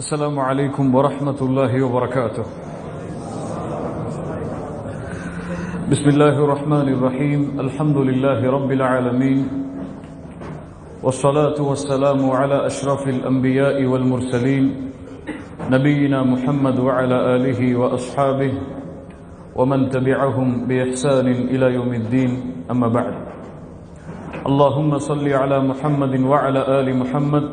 السلام عليكم ورحمة الله وبركاته. بسم الله الرحمن الرحيم. الحمد لله رب العالمين، والصلاة والسلام على أشرف الأنبياء والمرسلين نبينا محمد وعلى آله وأصحابه ومن تبعهم بإحسان إلى يوم الدين. أما بعد، اللهم صل على محمد وعلى آل محمد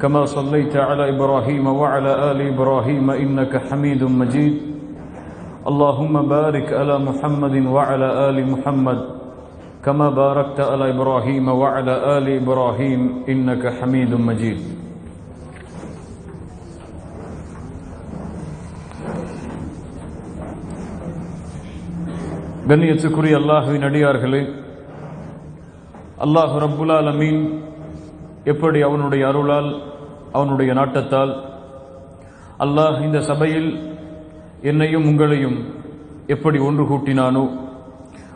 كما صليت على إبراهيم وعلى آل إبراهيم إنك حميد مجيد. اللهم بارك على محمد وعلى آل محمد كما باركت على إبراهيم وعلى آل إبراهيم إنك حميد مجيد. கண்ணியத்துக்குரிய அல்லாஹ்வின் அடியார்களே, அல்லாஹ் ரப்புல் ஆலமீன் எப்படி அவனுடைய அருளால் அவனுடைய நாட்டத்தால் அல்லாஹ் இந்த சபையில் என்னையும் உங்களையும் எப்படி ஒன்று கூட்டினானோ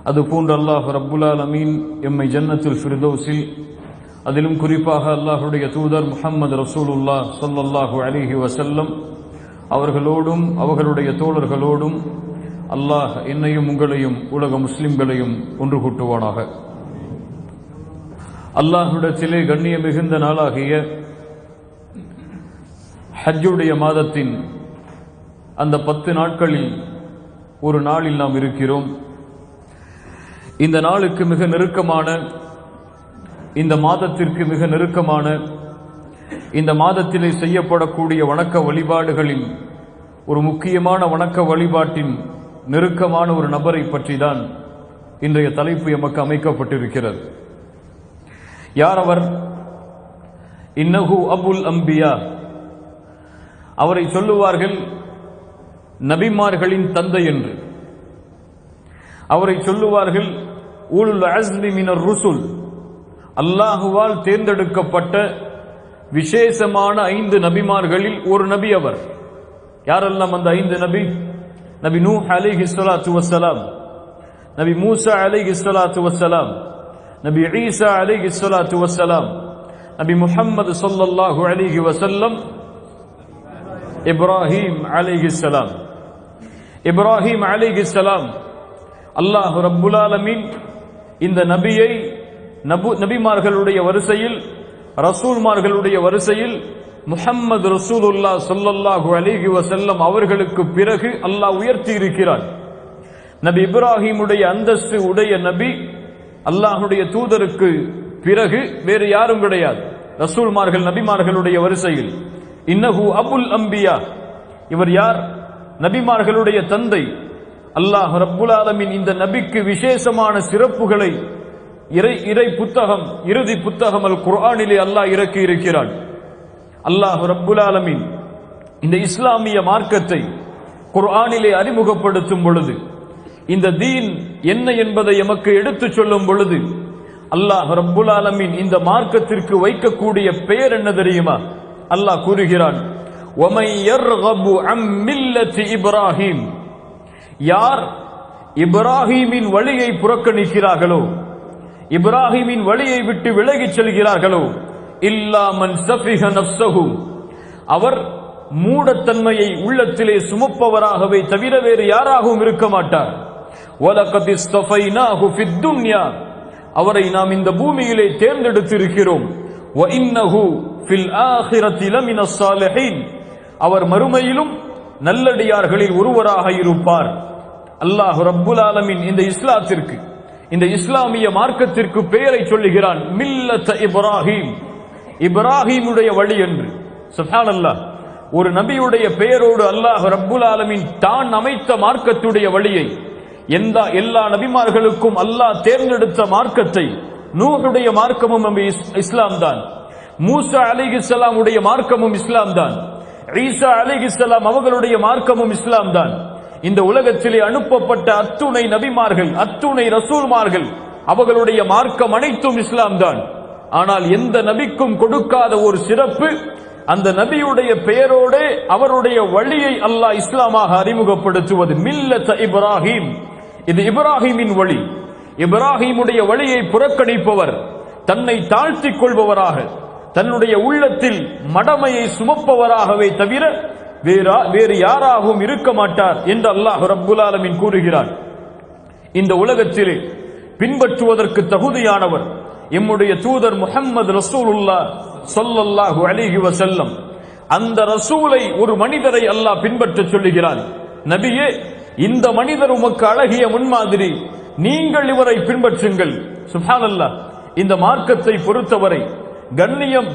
அதுபோன்று அல்லாஹ் ரப்புல் ஆலமீன் எம்மை ஜன்னத்துல் ஃபிர்தௌஸில், அதிலும் குறிப்பாக அல்லாஹுடைய தூதர் முஹம்மது ரசூலுல்லாஹ் ஸல்லல்லாஹு அலைஹி வஸல்லம் அவர்களோடும் அவர்களுடைய தோழர்களோடும் அல்லாஹ் என்னையும் உங்களையும் உலக முஸ்லிம்களையும் ஒன்று கூட்டுவானாக. அல்லாஹ்விடத்திலே கண்ணிய மிகுந்த நாளாகிய ஹஜ்ஜுடைய மாதத்தின் அந்த 10 நாட்களில் ஒரு நாளில் நாம் இருக்கிறோம். இந்த நாளுக்கு மிக நெருக்கமான, இந்த மாதத்திற்கு மிக நெருக்கமான, இந்த மாதத்திலே செய்யப்படக்கூடிய வணக்க வழிபாடுகளில் ஒரு முக்கியமான வணக்க வழிபாட்டின் நெருக்கமான ஒரு நபரை பற்றி தான் இன்றைய தலைப்பு எமக்கு அமைக்கப்பட்டிருக்கிறது. யார் அவர்? இன்னஹு அபுல் அம்பியா. அவரை சொல்லுவார்கள் நபிமார்களின் தந்தை என்று. அவரை சொல்லுவார்கள் உலுல் அஸ்மி மினர் ருசுல், அல்லாஹுவால் தேர்ந்தெடுக்கப்பட்ட விசேஷமான 5 நபிமார்களில் ஒரு நபி அவர். யாரெல்லாம் அந்த 5 நபி? நபி நூஹ் அலைஹிஸ்ஸலாத்து வஸ்ஸலாம், நபி மூசா அலைஹிஸ்ஸலாத்து வஸ்ஸலாம், நபி ஈசா அலைஹிஸ்ஸலாத்து வஸ்ஸலாம், நபி முஹம்மது ஸல்லல்லாஹு அலைஹி வஸல்லம், இப்ராஹீம் அலைஹிஸ்ஸலாம். இப்ராஹீம் அலைஹிஸ்ஸலாம் அல்லாஹ் ரப்புல் ஆலமீன் இந்த நபியை நபிமார்களுடைய வரிசையில், ரசூல்மார்களுடைய வரிசையில் முஹம்மது ரசூலுல்லாஹ் ஸல்லல்லாஹு அலைஹி வஸல்லம் அவர்களுக்கு பிறகு அல்லாஹ் உயர்த்தி இருக்கிறார். நபி இப்ராஹீமுடைய அந்தஸ்து உடைய நபி அல்லாஹுடைய தூதருக்கு பிறகு வேறு யாரும் கிடையாது ரசூல்மார்கள் நபிமார்களுடைய வரிசையில். இன்னஹு அபுல் அம்பியா. இவர் யார்? நபிமார்களுடைய தந்தை. அல்லாஹ் ரப்புல் ஆலமீன் இந்த நபிக்கு விசேஷமான சிறப்புகளை இறை புத்தகம், இறுதி புத்தகம் அல் குர்ஆனிலே அல்லாஹ் இறக்கி இருக்கிறான். அல்லாஹ் ரப்புல் ஆலமீன் இந்த இஸ்லாமிய மார்க்கத்தை குர்ஆனிலே அறிமுகப்படுத்தும் பொழுது, இந்த தீன் என்ன என்பதை எமக்கு எடுத்துச் சொல்லும் பொழுது, அல்லாஹ் ரப்புல் ஆலமீன் இந்த மார்க்கத்திற்கு வைக்கக்கூடிய பெயர் என்ன தெரியுமா? அல்லாஹ் கூறுகிறான், வமை யர்கபு அம் மில்லத்தி இப்ராஹீம். யார் இப்ராஹீமின் வழியை புறக்கணிக்கிறார்களோ, இப்ராஹீமின் வழியை விட்டு விலகிச் செல்கிறார்களோ, இல்லா மன் ஸஃபிஹ நஃப்ஸஹு, அவர் மூடத்தன்மையை உள்ளத்திலே சுமப்பவராகவே தவிர வேறு யாராகவும் இருக்க மாட்டார். வலகத் இஸ்தஃபைனாஹு ஃபித் துன்யா, அவரை நாம் இந்த பூமியிலே தேர்ந்தெடுத்திருக்கிறோம். வ இன்னஹு ஃபில் ஆখিরাতি லமினஸ் ஸாலிஹீன், அவர் மறுமையிலும் நல்லடியார்களில் ஒருவராக இருப்பார். அல்லாஹ் ரப்புல் ஆலமீன் இந்த இஸ்லாத்திற்கு, இந்த இஸ்லாமிய மார்க்கத்திற்கு பெயரை சொல்லுகிறான், மில்லத் இப்ராஹீம், இப்ராஹீமுடைய வழி என்று. சுப்ஹானல்லாஹ், ஒரு நபியுடைய பெயரோடு அல்லாஹ் ரப்புல் ஆலமீன் தான் அமைத்த மார்க்கத்துடைய வழியை, எல்லா நபிமார்களுக்கும் அல்லாஹ் தேர்ந்தெடுத்த மார்க்கத்தை, நூஹுடைய மார்க்கமும் இஸ்லாம் தான், மூசா அலைஹிஸ்ஸலாம் உடைய மார்க்கமும் இஸ்லாம் தான், ஈசா அலைஹிஸ்ஸலாம் அவர்களுடைய மார்க்கமும் இஸ்லாம் தான். இந்த உலகத்திலே அனுப்பப்பட்ட அத்துணை நபிமார்கள், அத்துணை ரசூல்மார்கள், அவர்களுடைய மார்க்கம் அனைத்தும் இஸ்லாம் தான். ஆனால் எந்த நபிக்கும் கொடுக்காத ஒரு சிறப்பு, அந்த நபியுடைய பெயரோடு அவருடைய வழியை அல்லாஹ் இஸ்லாமாக அறிமுகப்படுத்துவது. மில்லத் இப்ராஹீம், இது இப்ராஹீமின் வழி. இப்ராஹீமுடைய வழியை புறக்கணிப்பவர், தன்னை தாழ்த்திக் கொள்பவராக, தன்னுடைய உள்ளத்தில் மடமையை சுமப்பவராகவே தவிர வேறு யாராகவும் இருக்க மாட்டார் என்று அல்லாஹ் ரப்புல் ஆலமீன் கூறுகிறார். இந்த உலகத்திலே பின்பற்றுவதற்கு தகுதியானவர் எம்முடைய தூதர் முஹம்மது ரசூலுல்லாஹ் ஸல்லல்லாஹு அலைஹி வஸல்லம். அந்த ரசூலை ஒரு மனிதரை அல்லாஹ் பின்பற்ற சொல்லுகிறான். நபியே, இந்த மனிதர் உமக்கு அழகிய முன்மாதிரி, நீங்கள் இவரை பின்பற்றுங்கள். சுப்ஹானல்லாஹ். இந்த மார்க்கத்தை பொறுத்தவரை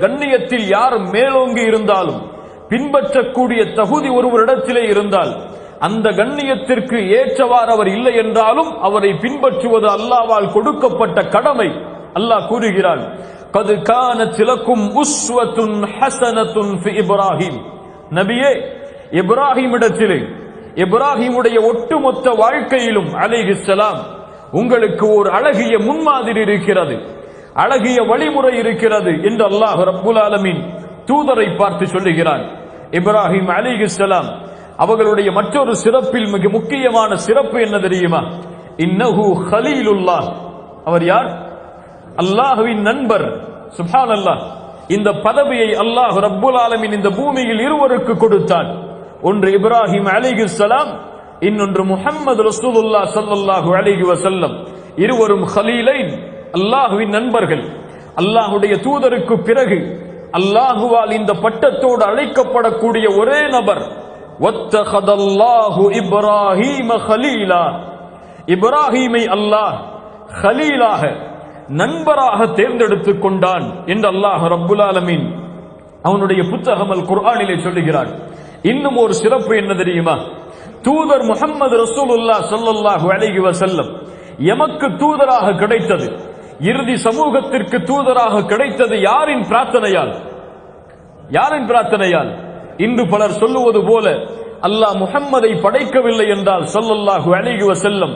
கண்ணியத்தில் யார் மேலோங்கி இருந்தாலும் பின்பற்றக்கூடிய தகுதி ஒருவரிடத்திலே இருந்தால் அந்த கண்ணியத்திற்கு ஏற்றவாறு அவர் இல்லை என்றாலும் அவரை பின்பற்றுவது அல்லாஹ்வால் கொடுக்கப்பட்ட கடமை. அல்லாஹ் கூறுகிறான், கது கானத் லக்கும் உஸ்வத்துன் ஹஸனத்துன் ஃபி இப்ராஹிம். நபியே, இப்ராஹிமிடத்திலே, இப்ராஹிமுடைய ஒட்டுமொத்த வாழ்க்கையிலும் அலைஹிஸ்ஸலாம் உங்களுக்கு ஒரு அழகிய முன்மாதிரி இருக்கிறது, அழகிய வழிமுறை இருக்கிறது என்று அல்லாஹ் ரப்புல் ஆலமீன் தூதரை பார்த்து சொல்லுகிறான். இப்ராஹிம் அலைஹிஸ்ஸலாம் அவர்களுடைய மற்றொரு சிறப்பில் மிக முக்கியமான சிறப்பு என்ன தெரியுமா? இன்னஹு கலீலுல்லாஹ். அவர் யார்? அல்லாஹ்வின் நண்பர். சுப்ஹானல்லாஹ். இந்த பதவியை அல்லாஹ் ரப்புல் ஆலமீன் இந்த பூமியில் இருவருக்கு கொடுத்தான். ஒன்று இப்ராஹிம் அலைஹிஸ்ஸலாம், இன்னொன்று முஹம்மது ரசூலுல்லாஹ் ஸல்லல்லாஹு அலைஹி வஸல்லம். இருவரும் கலீலைன், அல்லாஹ்வின் நண்பர்கள். அல்லாஹ்வுடைய தூதருக்கு பிறகு அல்லாஹுவால் இந்த பட்டத்தோடு அழைக்கப்படக்கூடிய ஒரே நபர். வத்தகதல்லாஹு இப்ராஹீம கலீலா. இப்ராஹீமை அல்லாஹ் கலீலாக, நண்பராக தேர்ந்தெடுத்துக் கொண்டான் என்று அல்லாஹ் ரப்புல் ஆலமீன் அவனுடைய புத்தகம் அல் குர்ஆனிலே சொல்லுகிறான். இன்னும் ஒரு சிறப்பு என்ன தெரியுமா? தூதர் முஹம்மது ரசூலுல்லாஹ் ஸல்லல்லாஹு அலைஹி வஸல்லம் எமக்கு தூதராக கிடைத்தது, இறுதி சமூகத்திற்கு தூதராக கிடைத்தது யாரின் பிரார்த்தனையால்? யாரின் பிரார்த்தனையால்? இன்று பலர் சொல்லுவது போல அல்லாஹ் முஹம்மதை படைக்கவில்லை என்றால் ஸல்லல்லாஹு அலைஹி வஸல்லம்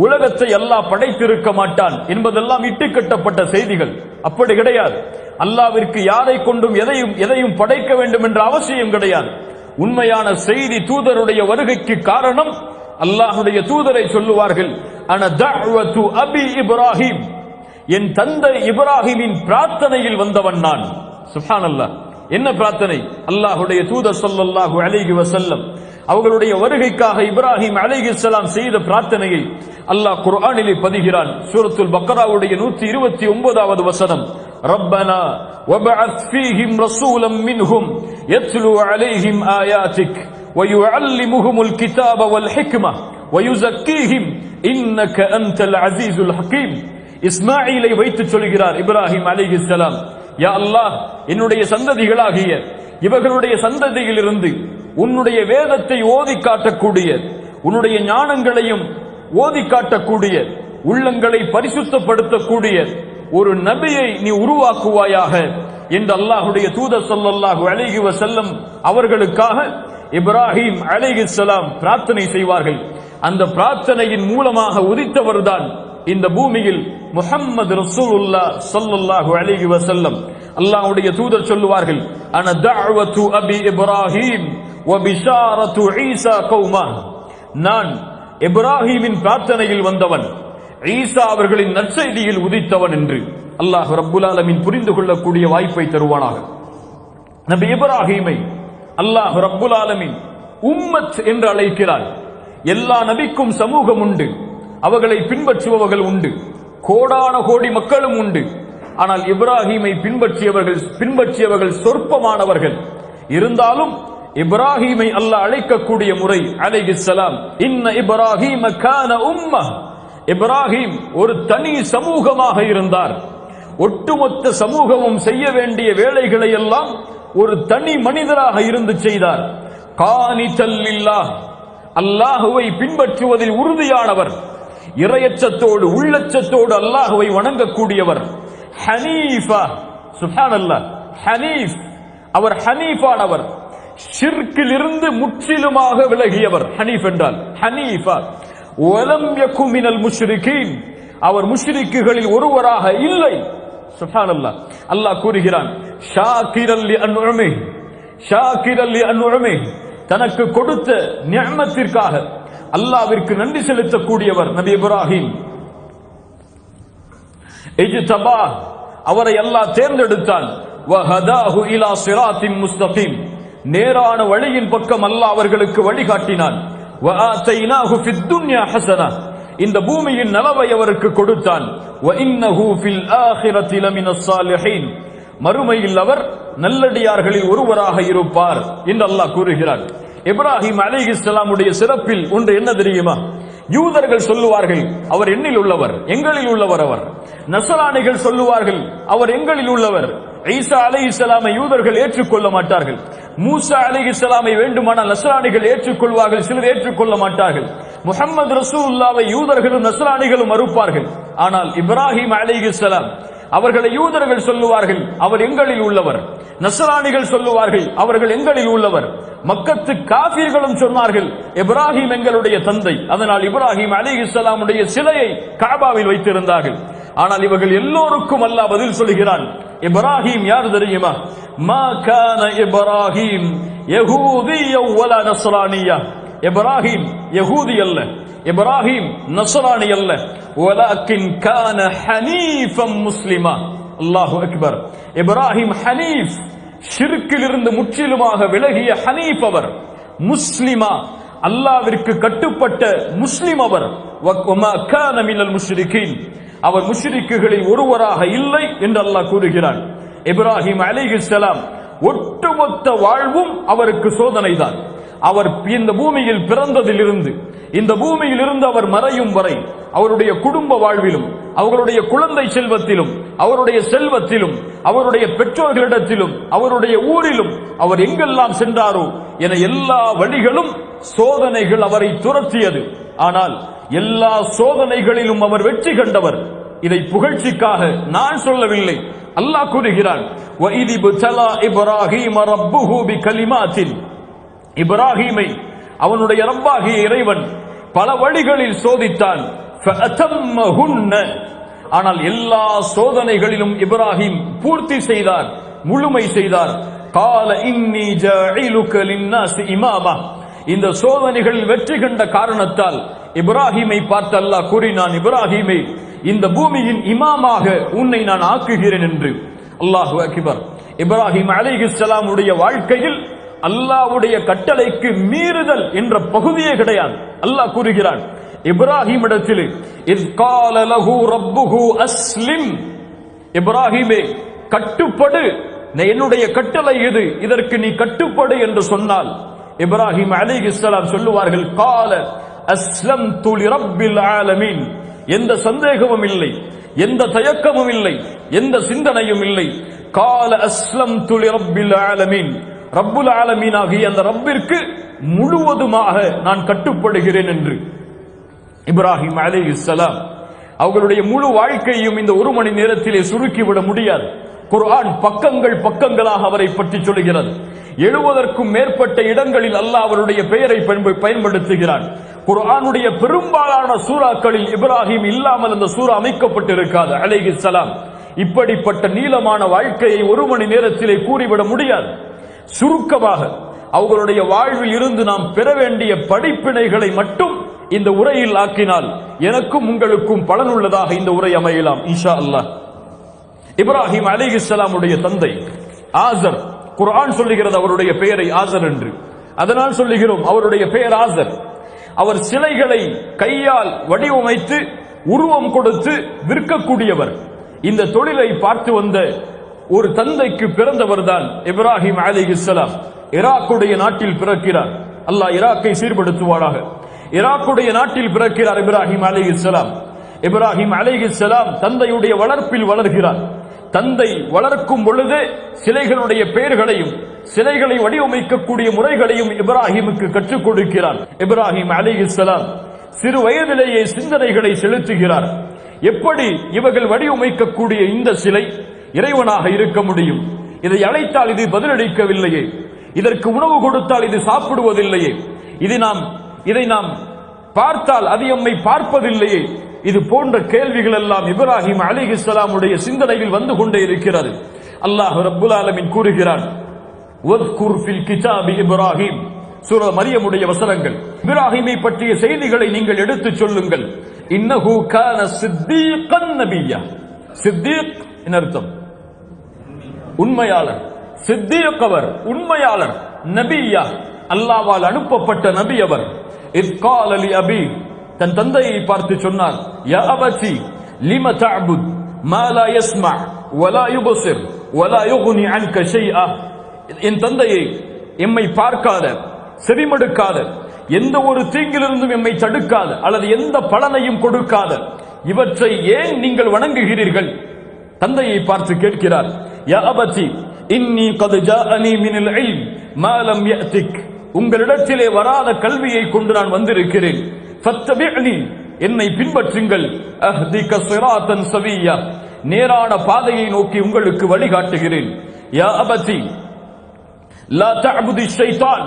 உலகத்தை அல்லாஹ் படைத்திருக்க மாட்டான் என்பதெல்லாம் இட்டுக்கட்டப்பட்ட செய்திகள். அப்படி கிடையாது. அல்லாஹ்விற்கு யாரை கொண்டும் எதையும் படைக்க வேண்டும் என்ற அவசியம் கிடையாது. உண்மையான செய்தி தூதருடைய வருகைக்கு காரணம் அல்லாஹ்வுடைய தூதரை சொல்லுவார்கள், அன தஅவத்து அபி இப்ராஹிம், என் தந்தை இப்ராஹிமின் பிரார்த்தனையில் வந்தவன் நான். சுப்ஹானல்லாஹ். என்ன பிரார்த்தனை? அல்லாஹ்வுடைய தூதர் ஸல்லல்லாஹு அலைஹி வஸல்லம் அவர்களுடைய வருகைக்காக இப்ராஹிம் அலைஹிஸ்ஸலாம் செய்த பிரார்த்தனையை அல்லாஹ் குர்ஆனிலே பதிகிறான். சூரத்துல் பக்ராவுடைய 129வது வசனம், ரப்பனா வபஅத் ஃபீஹிம் ரசூலம் மின்ஹும் யத்லு அலைஹிம் ஆயாத்திக் வயுஅல்லிமுஹுமுல் கிதாப வல் ஹிக்ம வயுஸக்கீஹிம் இன்னக அன்தல் அஸீஸுல் ஹகீம். இஸ்மாயிலை வைத்து சொல்கிறார் இப்ராஹிம் அலைஹிஸ்ஸலாம், யா அல்லாஹ், என்னுடைய சந்ததிகளாகிய இவர்களுடைய சந்ததியிலிருந்து உன்னுடைய வேதத்தை ஓதி காட்டக்கூடிய, உன்னுடைய ஞானங்களையும் ஓதி காட்டக்கூடிய, உள்ளங்களை பரிசுத்தப்படுத்தக்கூடிய ஒரு நபியை நீ உருவாக்குவாயாக என்று அல்லாஹ்வுடைய தூதர் ஸல்லல்லாஹு அலைஹி வஸல்லம் அவர்களுக்காக இப்ராஹிம் அலைஹிஸ்ஸலாம் பிரார்த்தனை செய்வார்கள். அந்த பிரார்த்தனையின் மூலமாக உதித்தவர்தான் இந்த பூமியில் முஹம்மது ரசூலுல்லாஹ் ஸல்லல்லாஹு அலைஹி வஸல்லம். அல்லாஹ்வுடைய தூதர் சொல்லுவார்கள், அன தஅவத்து அபி இப்ராஹிம் வ பிஷாரத்து ஈசா கௌமா. நான் இப்ராஹிமின் பிரார்த்தனையில் வந்தவன், ஈசா அவர்களின் நற்செய்தியில் உதித்தவன் என்று அல்லாஹ் ரப்புல் ஆலமீன் புரிந்து கொள்ளக்கூடிய வாய்ப்பை தருவானாக. நபி இப்ராஹிமை அல்லாஹ் ரப்புல் ஆலமீன் உம்மத் என்று அழைக்கிறார். எல்லா நபிக்கும் சமூகம் உண்டு, அவர்களை பின்பற்றுபவர்கள் உண்டு, கோடான கோடி மக்களும் உண்டு. ஆனால் இப்ராஹிமை பின்பற்றியவர்கள் சொற்பமானவர்கள். இருந்தாலும் இப்ராஹிமை அல்லாஹ் அழைக்கக்கூடிய முறை அலைஹிஸ்ஸலாம், இன்ன இப்ராஹீம கான உம்மஹ். இப்ராஹிம் ஒரு தனி சமூகமாக இருந்தார். ஒட்டுமொத்த சமூகமும் செய்ய வேண்டிய வேலைகளை எல்லாம் ஒரு தனி மனிதராக இருந்து செய்தார். கானிதல் லில்லாஹ், அல்லாஹுவை பின்பற்றுவதில் உறுதியானவர், இறையச்சத்தோடு உள்ளச்சத்தோடு அல்லாஹுவை வணங்கக்கூடியவர். ஹனீஃபா, சுப்ஹானல்லாஹ், ஹனீஃப், அவர் ஹனீஃபானவர், ஷிர்கில் இருந்து முற்றிலுமாக விலகியவர். ஹனீஃப் என்றால் ஹனீஃபா. வலம் யகு மினல் முஷ்ரிகீன், அவர் முஷ்ரிக்குகளில் ஒருவராக இல்லை. சுப்ஹானல்லாஹ். அல்லாஹ் கூறுகிறான், ஷாக்கிரல் லிஅன்உமிஹ், ஷாக்கிரல் லிஅன்உமிஹ், தனக்கு கொடுத்த நிஅமத்திற்காக அல்லாஹ்விற்கு நன்றி செலுத்தக்கூடியவர் நபி இப்ராஹிம். இஜ்தபா, அவரை அல்லாஹ் தேர்ந்தெடுத்தான். வஹதாஹு இலா ஸிராத்தின் முஸ்தகீம், நேரான வழியின் பக்கம் அல்லாஹ் அவர்களுக்கு வழிகாட்டினான். வஆதைனாஹு ஃபித் துன்யா ஹஸனா, இந்த பூமியின் நலவை அவருக்கு கொடுத்தான். வஇன்னஹு ஃபில் ஆখিরাতি லமினஸ் ஸாலிஹீன், மறுமையில் அவர் நல்லடியார்களில் ஒருவராக இருப்பார் என்று அல்லாஹ் கூறுகிறார். இப்ராஹிம் அலைஹிஸ்ஸலாமுடைய சிறப்பில் ஒன்று என்ன தெரியுமா? யூதர்கள் சொல்லுவார்கள் அவர் என்னில் உள்ளவர், எங்களில் உள்ளவர் அவர். நஸ்ரானிகள் சொல்லுவார்கள் அவர் எங்களில் உள்ளவர். ஈசா அலைஹிஸ்ஸலாமை யூதர்கள் ஏற்றுக்கொள்ள மாட்டார்கள். மூசா அலைஹிஸ்ஸலாமை வேண்டுமானால் நஸ்ரானிகள் ஏற்றுக்கொள்வார்கள், சிலர் ஏற்றுக்கொள்ள மாட்டார்கள். முஹம்மது ரசூலுல்லாஹ்வை யூதர்களும் நஸ்ரானிகளும் மறுப்பார்கள். ஆனால் இப்ராஹிம் அலைஹிஸ்ஸலாம் அவர்களை யூதர்கள் சொல்லுவார்கள் அவர் எங்களில் உள்ளவர், நஸ்ரானிகள் சொல்லுவார்கள் அவர்கள் எங்களில் உள்ளவர். மக்கத்து காஃபிர்களும் சொன்னார்கள் இப்ராஹிம் எங்களுடைய தந்தை. அதனால் இப்ராஹிம் அலைஹிஸ்ஸலாமுடைய சிலையை காபாவில் வைத்திருந்தார்கள். ஆனால் இவர்கள் எல்லோருக்கும் அல்லாஹ் பதில் சொல்கிறான். இப்ராஹிம் யார் தெரியுமா? மா கான இப்ராஹிம் யஹூதிய்ய வலா நஸ்ரானிய்ய, இப்ராஹிம் யஹூதி அல்ல, இப்ராஹிம் நஸ்ரானி அல்ல, வலாக்கின் கான ஹனீஃபம் முஸ்லிமா. அல்லாஹு அக்பர். இப்ராஹிம் ஹனீஃப், ஷிர்க்கிலிருந்து முற்றிலுமாக விலகிய ஹனீஃப் அவர். முஸ்லிமா, அல்லாஹ்விற்கு கட்டுப்பட்ட முஸ்லிம் அவர். வமா கான மினல் முஷ்ரிகீன், அவர் முஷ்ரிக்குகளில் ஒருவராக இல்லை என்று அல்லாஹ் கூறுகிறான். இப்ராஹிம் அலைஹிஸ்ஸலாம் ஒட்டுமொத்த வாழ்வும் அவருக்கு சோதனைதான். அவர் இந்த பூமியில் பிறந்ததிலிருந்து இந்த பூமியில் இருந்து அவர் மறையும் வரை அவருடைய குடும்ப வாழ்விலும், அவர்களுடைய குழந்தை செல்வத்திலும், அவருடைய செல்வத்திலும், அவருடைய பெற்றோர்களிடத்திலும், அவருடைய ஊரிலும் அவர் எங்கெல்லாம் சென்றாரோ என எல்லா வழிகளும் சோதனைகள் அவரை துரத்தியது. ஆனால் எல்லா சோதனைகளிலும் அவர் வெற்றி கண்டவர். இதை புகழ்ச்சிக்காக நான் சொல்லவில்லை, அல்லாஹ் கூறுகிறான். வஇதி புதலா இப்ராஹீம ரப்புஹு பிகலிமாத்தின், இப்ராஹீமை அவனுடைய ரப்பாகிய இறைவன் பல வழிகளில் சோதித்தான். ஃபஅதம்மஹுன்ன, ஆனால் எல்லா சோதனைகளிலும் இப்ராஹிம் பூர்த்தி செய்தார், முழுமை செய்தார். கால இன்னி ஜாஇலுக லின்னாஸி இமாமா, இந்த சோதனைகளில் வெற்றி கண்ட காரணத்தால் இப்ராஹிமை பார்த்து அல்லாஹ் கூறினான், இப்ராஹிமை இந்த பூமியின் இமாமாக உன்னை நான் ஆக்குகிறேன் என்று. அல்லாஹு அக்பர். இப்ராஹிம் அலைஹிஸ்ஸலாம் உடைய வாழ்க்கையில் அல்லாஹ்வுடைய கட்டளைக்கு மீறுதல் என்ற பகுதியே கிடையாது. அல்லாஹ் கூறுகிறான் இப்ராஹிம் இடத்தில், இஸ் கால லஹு ரப்புஹு அஸ்லிம், இப்ராஹிமே கட்டுப்படு, என்னுடைய கட்டளை இது, இதற்கு நீ கட்டுப்படு என்று சொன்னால் இப்ராஹிம் அலைஹிஸ்ஸலாம் சொல்லுவார்கள், கால அஸ்லம்து லிரப்பில் ஆலமீன், எந்த சந்தேகமும் இல்லை, எந்த தயக்கமும் இல்லை, எந்த சிந்தனையும் இல்லை. கால அஸ்லம்து லிரப்பில் ஆலமீன், ரப்புல் ஆலமீன் ஆகிய அந்த ரப்பிற்கு முழுவதுமாக நான் கட்டுப்படுகிறேன் என்று. இப்ராஹிம் அலைஹிஸ்ஸலாம் அவர்களுடைய முழு வாழ்க்கையும் இந்த ஒரு மணி நேரத்திலே சுருக்கிவிட முடியாது. குர்ஆன் பக்கங்கள் பக்கங்களாக அவரை பற்றி சொல்கிறது. 70க்கும் மேற்பட்ட இடங்களில் அல்லாஹ் அவருடைய பெயரை பயன்படுத்துகிறான். குர்ஆனுடைய பெரும்பாலான சூறாக்களில் இப்ராஹிம் இல்லாமல் அந்த சூரா அமைக்கப்பட்டிருக்காது அலைஹிஸ்ஸலாம். இப்படிப்பட்ட நீளமான வாழ்க்கையை ஒரு மணி நேரத்திலே கூறிவிட முடியாது. சுருக்கமாக அவர்களுடைய வாழ்வில் இருந்து நாம் பெற வேண்டிய படிப்பினைகளை மட்டும் இந்த உரையில் ஆக்கினால் எனக்கும் உங்களுக்கும் பலனுள்ளதாக இந்த உரை அமையலாம் இன்ஷா அல்லாஹ். இப்ராஹிம் அலைஹிஸ்ஸலாமுடைய தந்தை ஆசர், குர்ஆன் சொல்லுகிறது அவருடைய பெயரை ஆசர் என்று. அதனால் சொல்லுகிறோம் அவருடைய பெயர் ஆசர். அவர் சிலைகளை கையால் வடிவமைத்து உருவம் கொடுத்து விற்கக்கூடியவர். இந்த தொழிலை பார்த்து வந்த ஒரு தந்தைக்கு பிறந்தவர் தான் இப்ராஹிம் அலைஹிஸ்ஸலாம். ஈராக்குடைய நாட்டில் பிறக்கிறார். அல்லாஹ் ஈராக்கை சீர்படுத்துவாராக. ஈராக்குடைய நாட்டில் பிறக்கிறார் இப்ராஹிம் அலைஹிஸ்ஸலாம். இப்ராஹிம் அலைஹிஸ்ஸலாம் தந்தையுடைய வளர்ப்பில் வளர்கிறார். தந்தை வளர்க்கும் பொழுது சிலைகளுடைய பெயர்களையும் சிலைகளை வடிவமைக்கக்கூடிய முறைகளையும் இப்ராஹிமுக்கு கற்றுக் கொடுக்கிறார். இப்ராஹிம் அலைஹிஸ்ஸலாம் சிறு வயதிலேயே சிந்தனைகளை செலுத்துகிறார். எப்படி இவர்கள் வடிவமைக்கக்கூடிய இந்த சிலை இறைவனாக இருக்க முடியும்? இதை அழைத்தால் இது பதிலளிக்கவில்லையே, இதற்கு உணவு கொடுத்தால் இது சாப்பிடுவதில்லையே, இதை நாம் பார்த்தால் அது எம்மை பார்ப்பதில்லையே, இது போன்ற கேள்விகள் எல்லாம் இப்ராஹிம் அலைஹிஸ்ஸலாமுடைய சிந்தனையில் வந்து கொண்டே இருக்கிறது. அல்லாஹ் ரப்புல் ஆலமீன் கூறுகிறான், வத்குர் ஃபில் கிதாபி இப்ராஹிம், சூரா மரியமுடைய வசனங்கள். இப்ராஹிமை பற்றிய செய்திகளை நீங்கள் எடுத்துச் சொல்லுங்கள். இன்னஹு கான சித்தீகன் நபிய்யா. சித்தீக் என்ன அர்த்தம்? உண்மையாளர். சித்தீக் அவர் உண்மையாளர், நபியா, அல்லாஹ்வால் அனுப்பப்பட்ட நபி அவர். இத் கால லி அபி, தன் தந்தையை பார்த்து சொன்னார், யா அபதி லிம தஅபுத் மா லா யஸ்மா வலா யுபஸிர் வலா யுக்னி அன்க ஷைஆ. என் தந்தையை, எம்மை பார்க்காத, செவிமடுக்காத, எந்த ஒரு தீங்கிலிருந்தும் எம்மை தடுக்காத அல்லது எந்த பலனையும் கொடுக்காத இவற்றை ஏன் நீங்கள் வணங்குகிறீர்கள்? தந்தையை பார்த்து கேட்கிறார், யா அபதி இன்னி கத் ஜாஅனி மினல் இல்ம் மா லம் யஅதிக், உங்களிடத்திலே வராத கல்வியை கொண்டு நான் வந்திருக்கிறேன். ஃபத்தபிஅனி, என்னை பின்பற்றுங்கள். அஹ்திக ஸிராத்தன் ஸவிய்யா, நேரான பாதையை நோக்கி உங்களுக்கு வழிகாட்டுகிறேன். யா அபதி லா தஅபுதி ஷைத்தான்,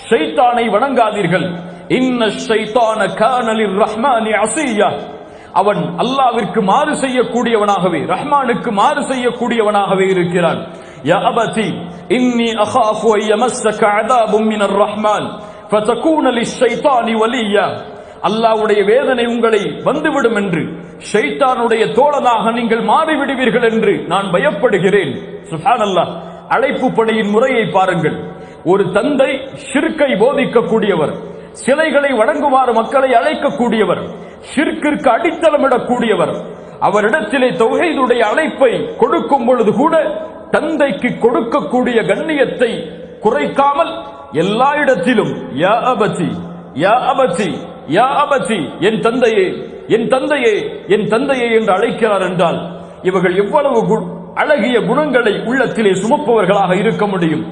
ஷைத்தானை வணங்காதீர்கள். இன்ன ஷைத்தான கான லிர்ரஹ்மானி அஸிய்யா, அவன் அல்லாஹ்விற்கு மாறு செய்யக்கூடியவனாகவே, ரஹ்மானுக்கு மாறு செய்யக்கூடியவனாகவே இருக்கிறான். யா அபதி இன்னி அகாஃபு அன் யமஸ்ஸக அஸாபும் மினர் ரஹ்மான் ஃபதகூன லிஷைத்தானி வலிய்யா, அல்லாஹ்வுடைய வேதனை உங்களை வந்துவிடும் என்று, ஷைத்தானுடைய தோழனாக நீங்கள் மாறிவிடுவீர்கள் என்று நான் பயப்படுகிறேன். சுப்ஹானல்லாஹ். அழைப்பு பணியின் முறையை பாருங்கள். ஒரு தந்தை ஷிர்க்கை போதிக்கக்கூடியவர், சிலைகளை வணங்குமாறு மக்களை அழைக்கக்கூடியவர், ஷிர்க்கிற்கு அடித்தளமிடக்கூடியவர். அவரிடத்திலே தௌஹீதுடைய அழைப்பை கொடுக்கும் பொழுது கூட தந்தைக்கு கொடுக்கக்கூடிய கண்ணியத்தை குறைக்காமல் எல்லா இடத்திலும் யா அபதி யா அபதி யா அபதி, என் தந்தையே, என் தந்தையே, என் தந்தையே என்று அழைக்கிறார் என்றால் இவர்கள் எவ்வளவு அழகிய குணங்களை உள்ளத்திலே சுமப்பவர்களாக இருக்க முடியும்?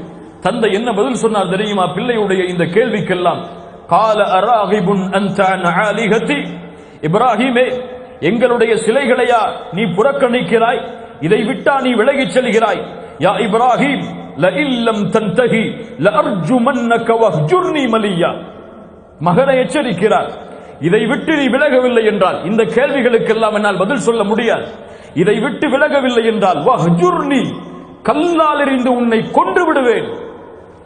தந்தை என்ன பதில் சொன்னார் தெரியுமா பிள்ளையுடைய இந்த கேள்விக்கெல்லாம்? கால அராகிபுன் அன்த அன் ஆலிஹதி, இப்ராஹிமே, எங்களுடைய சிலைகளையா நீ புறக்கணிக்கிறாய்? இதை விட்டா நீ விலகிச் செல்கிறாய்? யா இப்ராஹிம் லஇல்லம் தன்தஹி லஅர்ஜுமன்னக வஹ்ஜுர்னி மலியா, மகனை எச்சரிக்கிறார். இதை விட்டு நீ விலகவில்லை என்றால், இந்த கேள்விகளுக்கெல்லாம் என்னால் பதில் சொல்ல முடியாது. இதை விட்டு விலகவில்லை என்றால் வஹ்ஜுர்னி, கல்லால் எறிந்து உன்னை கொன்று விடுவேன்.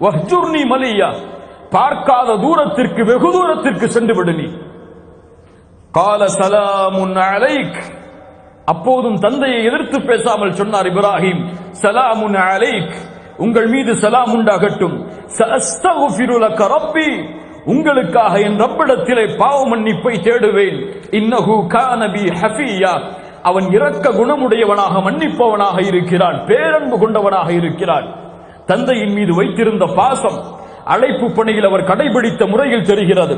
வஹ்ஜுர்னி மலியா, பார்க்காத தூரத்திற்கு, வெகு தூரத்திற்கு சென்று விடு நீ. கால சலாமுன் அலைக், அப்போதும் தந்தையை எதிர்த்து பேசாமல் சொன்னார் இப்ராஹிம், சலாமுன் அலைக், உங்கள் மீது சலாம் உண்டாகட்டும். சஅஸ்தக்ஃபிரு லக ரப்பி, உங்களுக்காக என் ரப்பிடத்திலே பாவ மன்னிப்பை தேடுவேன். இன்னஹு கான பி ஹஃபியா, அவன் இரக்க குணமுடையவனாக, மன்னிப்பவனாக இருக்கிறான், பேரன்பு கொண்டவனாக இருக்கிறான். தந்தையின் மீது வைத்திருந்த பாசம் அழைப்பு பணியில் அவர் கடைபிடித்த முறையில் தெரிகிறது.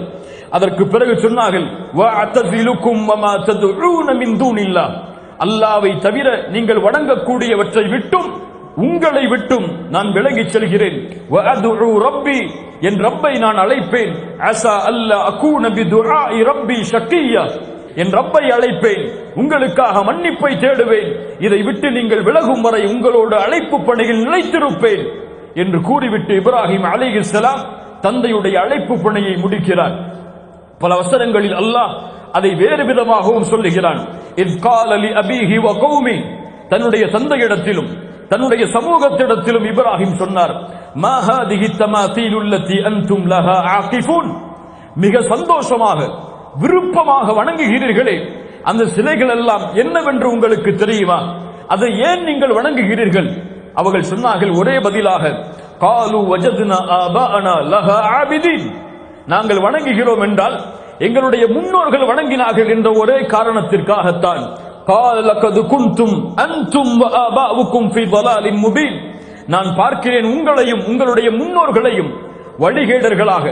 அதற்கு பிறகு சொன்னார்கள், வஅதஸிலுக்கும் வமா ததுஊன மின் தூனில்லாஹ், அல்லாஹ்வை தவிர நீங்கள் வணங்கக்கூடியவற்றை விட்டும், உங்களை விட்டும் நான் விலகிச் செல்கிறேன். வஅதுஉ ரப்பி, என் ரப்பை நான் அழைப்பேன். அஸா அல்லா அகூன பிதுஆஇ ரப்பி ஷக்கியா, என் ரப்பை அழைப்பேன், உங்களுக்காக மன்னிப்பை தேடுவேன். இதை விட்டு நீங்கள் விலகும் வரை உங்களோடு அழைப்பு பணியில் நிலைத்திருப்பேன் என்று கூறிவிட்டு இப்ராஹிம் அலைஹிஸ்ஸலாம் தந்தையுடைய அழைப்பு பணியை முடிக்கிறார். பல வசனங்களில் அல்லாஹ் அதை வேறு விதமாகவும் சொல்லுகிறான். இஸ் கால லி அபீஹி வ கௌமி, தன்னுடைய தந்தையிடத்திலும் தன்னுடைய சமூகத்திடத்திலும் இப்ராஹிம் சொன்னார், மா ஹாதிஹி தமாதீலு அல்லதி அன்தும் லஹா ஆகிஃபூன், மிக சந்தோஷமாக விருப்பமாக வணங்குகிறீர்களே அந்த சிலைகள் எல்லாம் என்னவென்று உங்களுக்கு தெரியுமா? அதை ஏன் நீங்கள் வணங்குகிறீர்கள்? அவர்கள் சொன்னார்கள் ஒரே பதிலாக, காலு வஜத்னா ஆபாஅனா லஹா ஆபிதீன், நாங்கள் வணங்குகிறோம் என்றால் எங்களுடைய முன்னோர்கள் வணங்கினார்கள் என்ற ஒரே காரணத்திற்காகத்தான். قال لقد كنتم انتم وآباؤكم في ضلال مبين, நான் பார்க்கிறேன் உங்களையும் உங்களுடைய முன்னோர்களையும் வழிகேடர்களாக,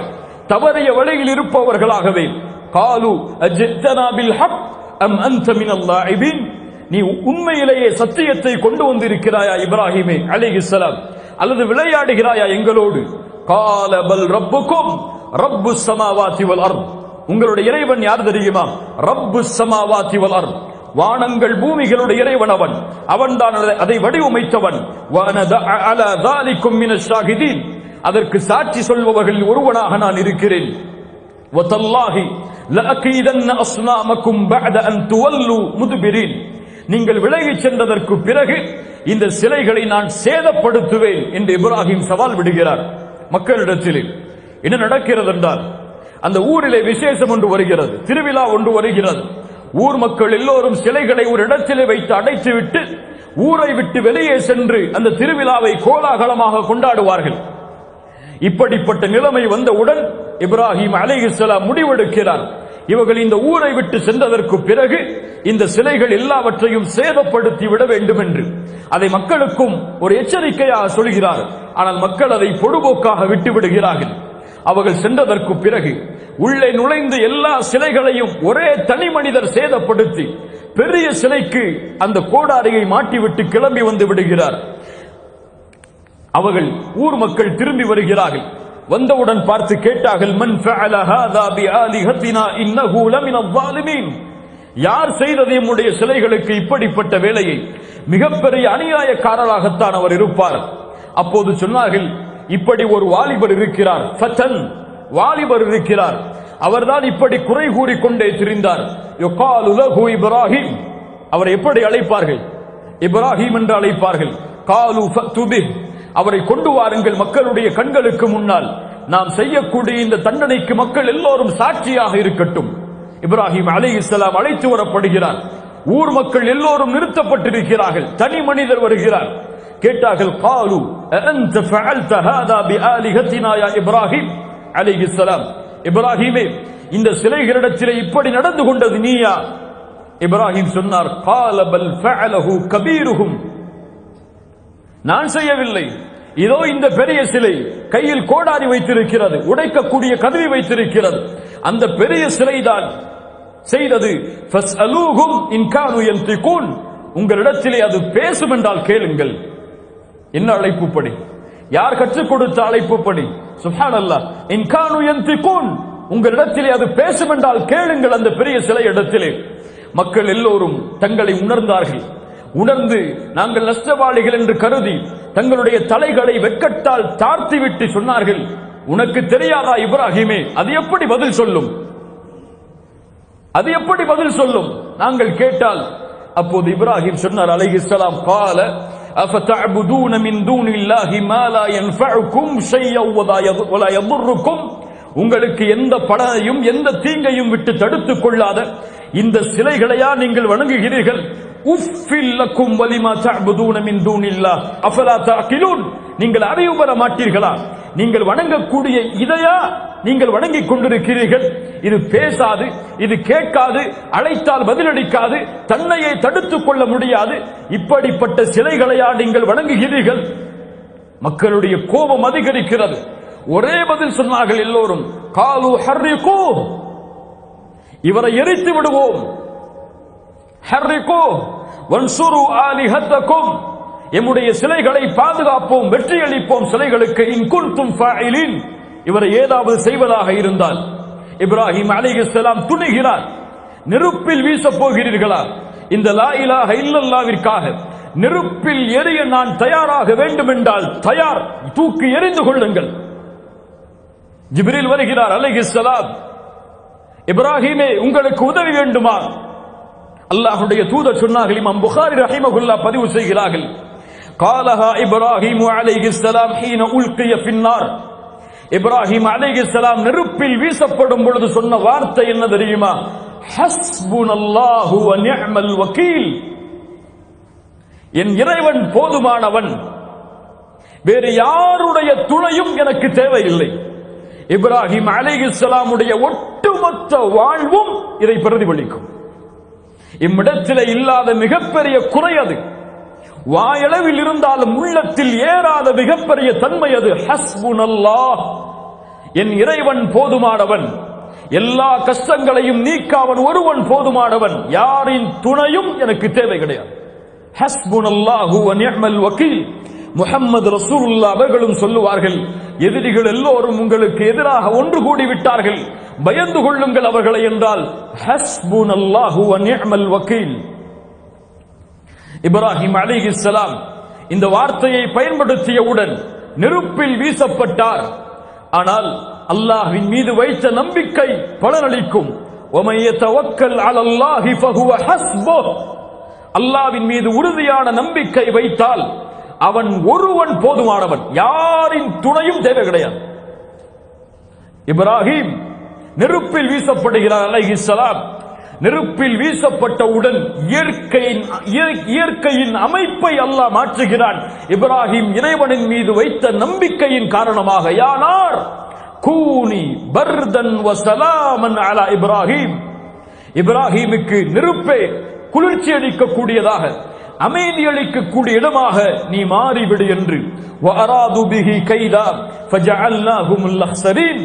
தவறிய வழியில் இருப்பவர்களாகவே. قالوا اجئتنا بالحق ام انت من اللاعبين, நீ உண்மையிலேயே சத்தியத்தை கொண்டு வந்திருக்கிறாயா இப்ராஹிமே அலைஹிஸ்ஸலாம், அல்லது விளையாடுகிறாயா எங்களோடு? قال بل ربكم رب السماوات والارض, உங்களுடைய இறைவன் யார் தெரியுமா? ரப்புஸ் ஸமாவாதி வல் அர்த், வானங்கள் பூமிகளுடைய இறைவன் அவன், அவன்தான் அதை வடிவமைத்தவன். அலா தாலிக்கும் மினஷ் ஷாஹிதீன், அதற்கு சாட்சி சொல்பவர்களில் ஒருவனாக நான் இருக்கிறேன். வதல்லாஹி லஅகீதன்ன அஸ்னாமக்கும் பஅத அன் துவல்லு முத்பிரீன், நீங்கள் விலகிச் சென்றதற்கு பிறகு இந்த சிலைகளை நான் சேதப்படுத்துவேன் என்று இப்ராஹிம் சவால் விடுகிறார் மக்களிடத்திலே. என்ன நடக்கிறது என்றால், அந்த ஊரிலே விசேஷம் ஒன்று வருகிறது, திருவிழா ஒன்று வருகிறது. ஊர் மக்கள் எல்லோரும் சிலைகளை ஒரு இடத்திலே வைத்து அடைத்துவிட்டு ஊரை விட்டு வெளியே சென்று அந்த திருவிழாவை கோலாகலமாக கொண்டாடுவார்கள். இப்படிப்பட்ட நிலைமை வந்தவுடன் இப்ராஹிம் அலைஹிஸ்ஸலாம் முடிவெடுக்கிறார், இவர்கள் இந்த ஊரை விட்டு சென்றதற்கு பிறகு இந்த சிலைகள் எல்லாவற்றையும் சேதப்படுத்தி விட வேண்டும் என்று. அதை மக்களுக்கும் ஒரு எச்சரிக்கையாக சொல்கிறார். ஆனால் மக்கள் அதை பொடுபோக்காக விட்டு விடுகிறார்கள். அவர்கள் சென்றதற்கு பிறகு உள்ளே நுழைந்து எல்லா சிலைகளையும் ஒரே தனி மனிதர் சேதப்படுத்தி பெரிய சிலைக்கு அந்த கோடாரியை மாட்டிவிட்டு கிளம்பி வந்து விடுகிறார். அவர்கள் ஊர் மக்கள் திரும்பி வருகிறார்கள். வந்தவுடன் பார்த்து கேட்டார்கள், மன் ஃபஅல ஹாதா பிஆலிஹத்தினா இன்னஹு லமின ஸாலிமீன். யார் செய்தது நம்முடைய சிலைகளுக்கு இப்படிப்பட்ட வேலையை? மிகப்பெரிய அநியாயக்காரராகத்தான் அவர் இருப்பார். அப்போது சொன்னார்கள், இப்படி ஒரு வாலிபர் இருக்கிறார், ஃபதன் வாலிபர் இருக்கிறார், அவர்தான் இப்படி குறை கூறிக்கொண்டே திரிந்தார். யுகாலு லஹு இப்ராஹிம். அவரை எப்படி அழைப்பார்கள்? இப்ராஹிம் என்று அழைப்பார்கள். காலு ஃபது பிஹ். அவரை கொண்டு வாருங்கள் மக்களுடைய கண்களுக்கு முன்னால். நாம் செய்யக்கூடிய இந்த தண்டனைக்கு மக்கள் எல்லோரும் சாட்சியாக இருக்கட்டும். இப்ராஹிம் அலைஹிஸ்ஸலாம் அழைத்து வரப்படுகிறார். ஊர் மக்கள் எல்லோரும் நிறுத்தப்பட்டிருக்கிறார்கள். தனி மனிதர் வருகிறார். கேட்டார்கள், காலு அன்த ஃபஅல்த ஹாதா பிஆலிஹத்தினா யா இப்ராஹிம் அலைஹிஸ்ஸலாம். இப்ராஹிமே, இந்த சிலைகளிடத்திலே இப்படி நடந்து கொண்டது நீயா? இப்ராஹிம் சொன்னார், கால பல் ஃபஅலஹு கபீருஹும். நான் செய்யவில்லை. இதோ இந்த பெரிய சிலை கையில் கோடாரி வைத்திருக்கிறது, உடைக்கக்கூடிய கதவி வைத்திருக்கிறது, அந்த பெரிய சிலைதான் செய்தது. ஃபஸ்அலூஹும் இன் கானூ யன்திகூன். உங்களிடத்திலே அது பேசும் என்றால் கேளுங்கள். என்ன அழைப்பு படி? யார் கற்றுக் கொடுத்த அழைப்பு படி? சுப்ஹானல்லாஹ். இன் கானூ யன்திகூன். உங்களிடத்திலே அது பேசும் என்றால் கேளுங்கள். அந்த பெரிய சிலை இடத்திலே மக்கள் எல்லோரும் தங்களை உணர்ந்தார்கள். உணர்ந்து நாங்கள் நஷ்டவாளிகள் என்று கருதி தங்களுடைய தலைகளை வெட்கத்தால் தாழ்த்திவிட்டு சொன்னார்கள், உனக்கு தெரியாதா இப்ராஹிமே, அது எப்படி பதில் சொல்லும்? அது எப்படி பதில் சொல்லும் நாங்கள் கேட்டால்? அப்போது இப்ராஹிம் சொன்னார் அலைஹிஸ்ஸலாம், قال افتعبدون من دون الله ما لا ينفعكم شيئا ولا يضركم. உங்களுக்கு எந்த பலனையும் எந்த தீங்கையும் விட்டு தடுத்துக் கொள்ளாத இந்த சிலைகளையா நீங்கள் வணங்குகிறீர்கள்? உஃபில் லக்கும் வலிமா தஅபுதூன மின் தூனில்லாஹ் அஃபலா தஅகிலூன். நீங்கள் அறிவு பெற மாட்டீர்களா? நீங்கள் வணங்கக்கூடிய இதையா நீங்கள் வணங்கிக் கொண்டிருக்கிறீர்கள்? இது பேசாது, இது கேட்காது, அழைத்தால் பதிலளிக்காது, தன்னையே தடுத்துக் கொள்ள முடியாது. இப்படிப்பட்ட சிலைகளையா நீங்கள் வணங்குகிறீர்கள்? மக்களுடைய கோபம் அதிகரிக்கிறது. ஒரே பதில் சொன்னார்கள் எல்லோரும், காலு ஹர்ரிகூ. இவரை எரித்து விடுவோம். ஹர்ரிகூ வன்சுரு ஆலிஹத்தக்கும். எம்முடைய சிலைகளை பாதுகாப்போம், வெற்றியளிப்போம் சிலைகளுக்கு. இன் குன்தும் ஃபாயிலின். இவரை ஏதாவது செய்வதாக இருந்தால். இப்ராஹிம் அலைஹிஸ்ஸலாம் துணிகிறார். நெருப்பில் வீசப் போகிறீர்களா? இந்த லா இலாஹ இல்லல்லாஹ்விற்காக நெருப்பில் எரிய நான் தயாராக வேண்டும் என்றால் தயார், தூக்கி எறிந்து கொள்ளுங்கள். ஜிப்ரீல் வருகிறார் அலைஹிஸ்ஸலாம். இப்ராஹிமே, உங்களுக்கு உதவி வேண்டுமா? அல்லாஹ்வுடைய தூதர் சொன்னார்கள். இமாம் புகாரி ரஹிமஹுல்லாஹ் பதிவு செய்கிறார்கள், قالها ابراهيم عليه السلام حين القي في النار. இப்ராஹிம் அலைஹிஸ்ஸலாம் நெருப்பில் வீசப்படும் பொழுது சொன்ன வார்த்தை என்ன தெரியுமா? ஹஸ்புனல்லாஹு வ நிஅமல் வக்கீல். என் இறைவன் போதுமானவன், வேறு யாருடைய துணையும் எனக்கு தேவையில்லை. இப்ராஹிம் அலைஹிஸ்ஸலாமுடைய ஒட்டுமொத்த வாழ்வும் இதை பிரதிபலிக்கும். இம்மிடத்திலே இல்லாத மிகப்பெரிய குறை அது. வாயளவில் இருந்தாலும் உள்ளத்தில் ஏறாத மிகப்பெரிய தன்மை அது. ஹஸ்புனல்லாஹ், என் இறைவன் போதுமானவன், எல்லா கஷ்டங்களையும் நீக்க அவன் ஒருவன் போதுமானவன், யாரின் துணையும் எனக்கு தேவை கிடையாது. ஹஸ்புனல்லாஹு வ நிஅமல் வக்கீல். முஹம்மது ரசூலுல்லாஹ் அவர்களும் சொல்லுவார்கள், எதிரிகள் எல்லோரும் உங்களுக்கு எதிராக ஒன்று கூடி விட்டார்கள், பயந்து கொள்ளுங்கள் அவர்களை என்றால் ஹஸ்புனல்லாஹு வ நிஅமல் வக்கீல். இப்ராஹிம் அலைஹிஸ்ஸலாம் இந்த வார்த்தையை பயன்படுத்தியவுடன் நெருப்பில் வீசப்பட்டார். ஆனால் அல்லாஹ்வின் மீது வைத்த நம்பிக்கை பலனளிக்கும். வமன் யதவக்கல் அலல்லாஹி ஃபஹுவ ஹஸ்புஹ். அல்லாஹ்வின் மீது உறுதியான நம்பிக்கை வைத்தால் அவன் ஒருவன் போதுமானவன், யாரின் துணையும் தேவை கிடையாது. இப்ராஹிம் நெருப்பில் வீசப்படுகிறார் அலைஹிஸ்ஸலாம். நெருப்பில் வீசப்பட்டவுடன் இயற்கையின் அமைப்பை அல்லாஹ் மாற்றுகிறான். இப்ராஹிம் இறைவனின் மீது வைத்த நம்பிக்கையின் காரணமாக. யானார் கூனி பர்தன் வ ஸலாமன் அலா இப்ராஹிம், இப்ராஹிமுக்கு நெருப்பே குளிர்ச்சி அளிக்கக்கூடியதாக, அமைதி அளிக்கக்கூடிய இடமாக நீ மாறிவிடு என்று. வஅராது பிஹி கைதா ஃபஜஅல்னாஹுமுல் அக்ஸரீன்,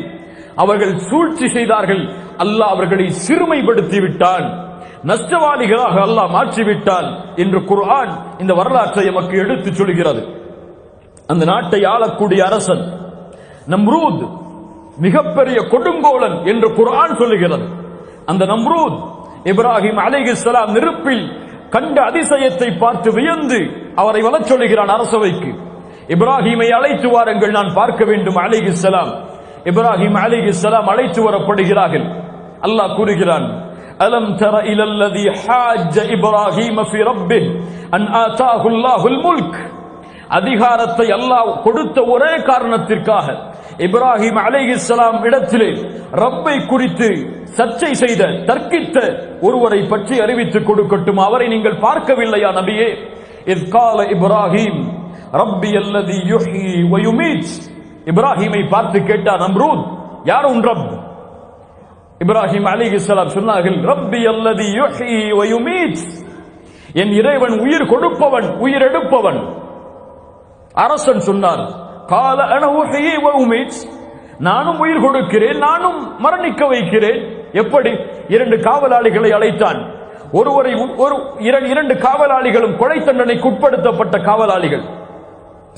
அவர்கள் சூழ்ச்சி செய்தார்கள், அல்லாஹ் அவர்களை சிறுமைப்படுத்தி விட்டான், நஷ்டவாளிகளாக அல்லாஹ் மாற்றிவிட்டான் என்று குர்ஆன் இந்த வரலாற்றை நமக்கு எடுத்துச் சொல்கிறது. அந்த நாட்டை ஆளக்கூடிய அரசன் நம்ரூத் மிகப்பெரிய கொடுங்கோலன் என்று குர்ஆன் சொல்லுகிறது. அந்த நம்ரூத் இப்ராஹிம் அலைஹிஸ்ஸலாம் நெருப்பில் கண்ட அதிசயத்தை பார்த்து வியந்து அவரை வரச் சொல்லுகிறான் அரசவைக்கு. இப்ராஹிமை அழைத்து வாருங்கள், நான் பார்க்க வேண்டும் அலைஹிஸ்ஸலாம். இப்ராஹிம் அலைஹிஸ்ஸலாம் அழைத்து வரப்படுகிறார்கள். அல்லாஹ் கூறுகிறான், அலம் தர இலல்லதி ஹாஜ்ஜ இப்ராஹீம ஃபி ரப்பிஹ் அன் ஆதாஹு அல்லாஹுல் முல்க், அதிகாரத்தை அல்லாஹ் கொடுத்த ஒரே காரணத்திற்காக இப்ராஹிம் அலைஹிஸ்ஸலாம் இடத்திலே ரப்பை குறித்து சர்ச்சை செய்த தர்க்கித்த ஒருவரை பற்றி அறிவித்துக் கொடுக்கட்டும். அவரை நீங்கள் பார்க்கவில்லையா நபியே? இத் கால இப்ராஹிம் ரப்பி அல்லதி யுஹ்யி வ யுமீத், இப்ராஹிமை பார்த்து கேட்டார் நம்ரூத், யார் உன் ரப்? இப்ராஹிம் அலைஹிஸ்ஸலாம் சொன்னார்கள், ரப்பி அல்லதி யுஹ்யி வ யுமீத், என் இறைவன் உயிர் கொடுப்பவன் உயிர் எடுப்பவன். அரசன் சொன்னார், கால அன உஹ்யி வ உமீத், நானும் உயிர் கொடுக்கிறேன் நானும் மரணிக்க வைக்கிறேன். எப்படி? இரண்டு காவலாளிகளை அழைத்தான். இரண்டு காவலாளிகளும் கொலை தண்டனைக்கு உட்படுத்தப்பட்ட காவலாளிகள்,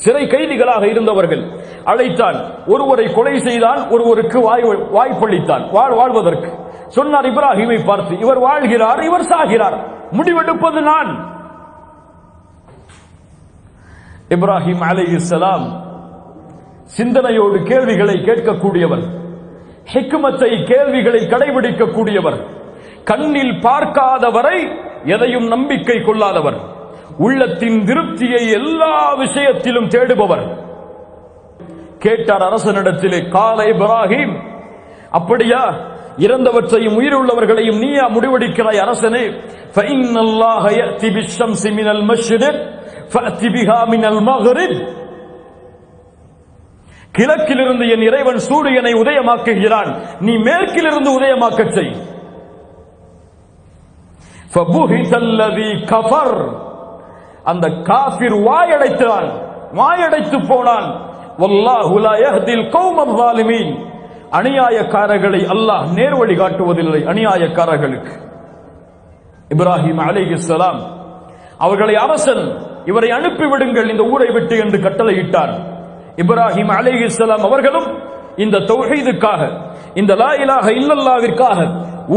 சிறை கைதிகளாக இருந்தவர்கள். அழைத்தான், ஒருவரை கொலை செய்தான், ஒருவருக்கு வாய்ப்பளித்தான் வாழ்வதற்கு. சொன்னார் இப்ராஹிமை பார்த்து, இவர் வாழ்கிறார் இவர் சாகிறார், முடிவெடுப்பது நான். இப்ராஹிம் அலைஹிஸ்ஸலாம் சிந்தனையோடு கேள்விகளை கேட்கக்கூடியவர், ஹிக்மத்தை கேள்விகளை கடைபிடிக்கக்கூடியவர், கண்ணில் பார்க்காதவரை எதையும் நம்பிக்கை கொள்ளாதவர், உள்ளத்தின் திருப்தியை எல்லா விஷயத்திலும் தேடுபவர். கேட்டார் அரசனிடத்திலே, கால இப்ராஹிம், அப்படியா, இறந்தவற்றையும் உயிருள்ளவர்களையும் நீயா முடிவெடுக்கிறாய் அரசனே? ஃபஇன்னல்லாஹ யஅதி பிஷ்ஷம்ஸி மினல் மஷ்ரிக் ஃபஅதி பிஹா மினல் மக்ரிப், கிழக்கிலிருந்து என் இறைவன் சூரியனை உதயமாக்குகிறான், நீ மேற்கிலிருந்து உதயமாக்கச் செய். ஃபபுஹிதல்லதி கஃபர், அந்த காஃபிர் வாயடைத்தான், வாயடைத்து போனான். வல்லாஹு லா யஹ்தில் கௌமல் ஸாலிமீன், அநியாயக்காரர்களை அல்லாஹ் நேர்வழி காட்டுவதில்லை அநியாயக்காரர்களுக்கு. இப்ராஹிம் அலைஹிஸ்ஸலாம் அவர்களை அரசன், இவரை அனுப்பிவிடுங்கள் இந்த ஊரை விட்டு என்று கட்டளையிட்டார். இப்ராஹிம் அலைஹிஸ்ஸலாம் அவர்களும் இந்த தௌஹீதுக்காக, இந்த லா இலாஹ இல்லல்லாஹ்விற்காக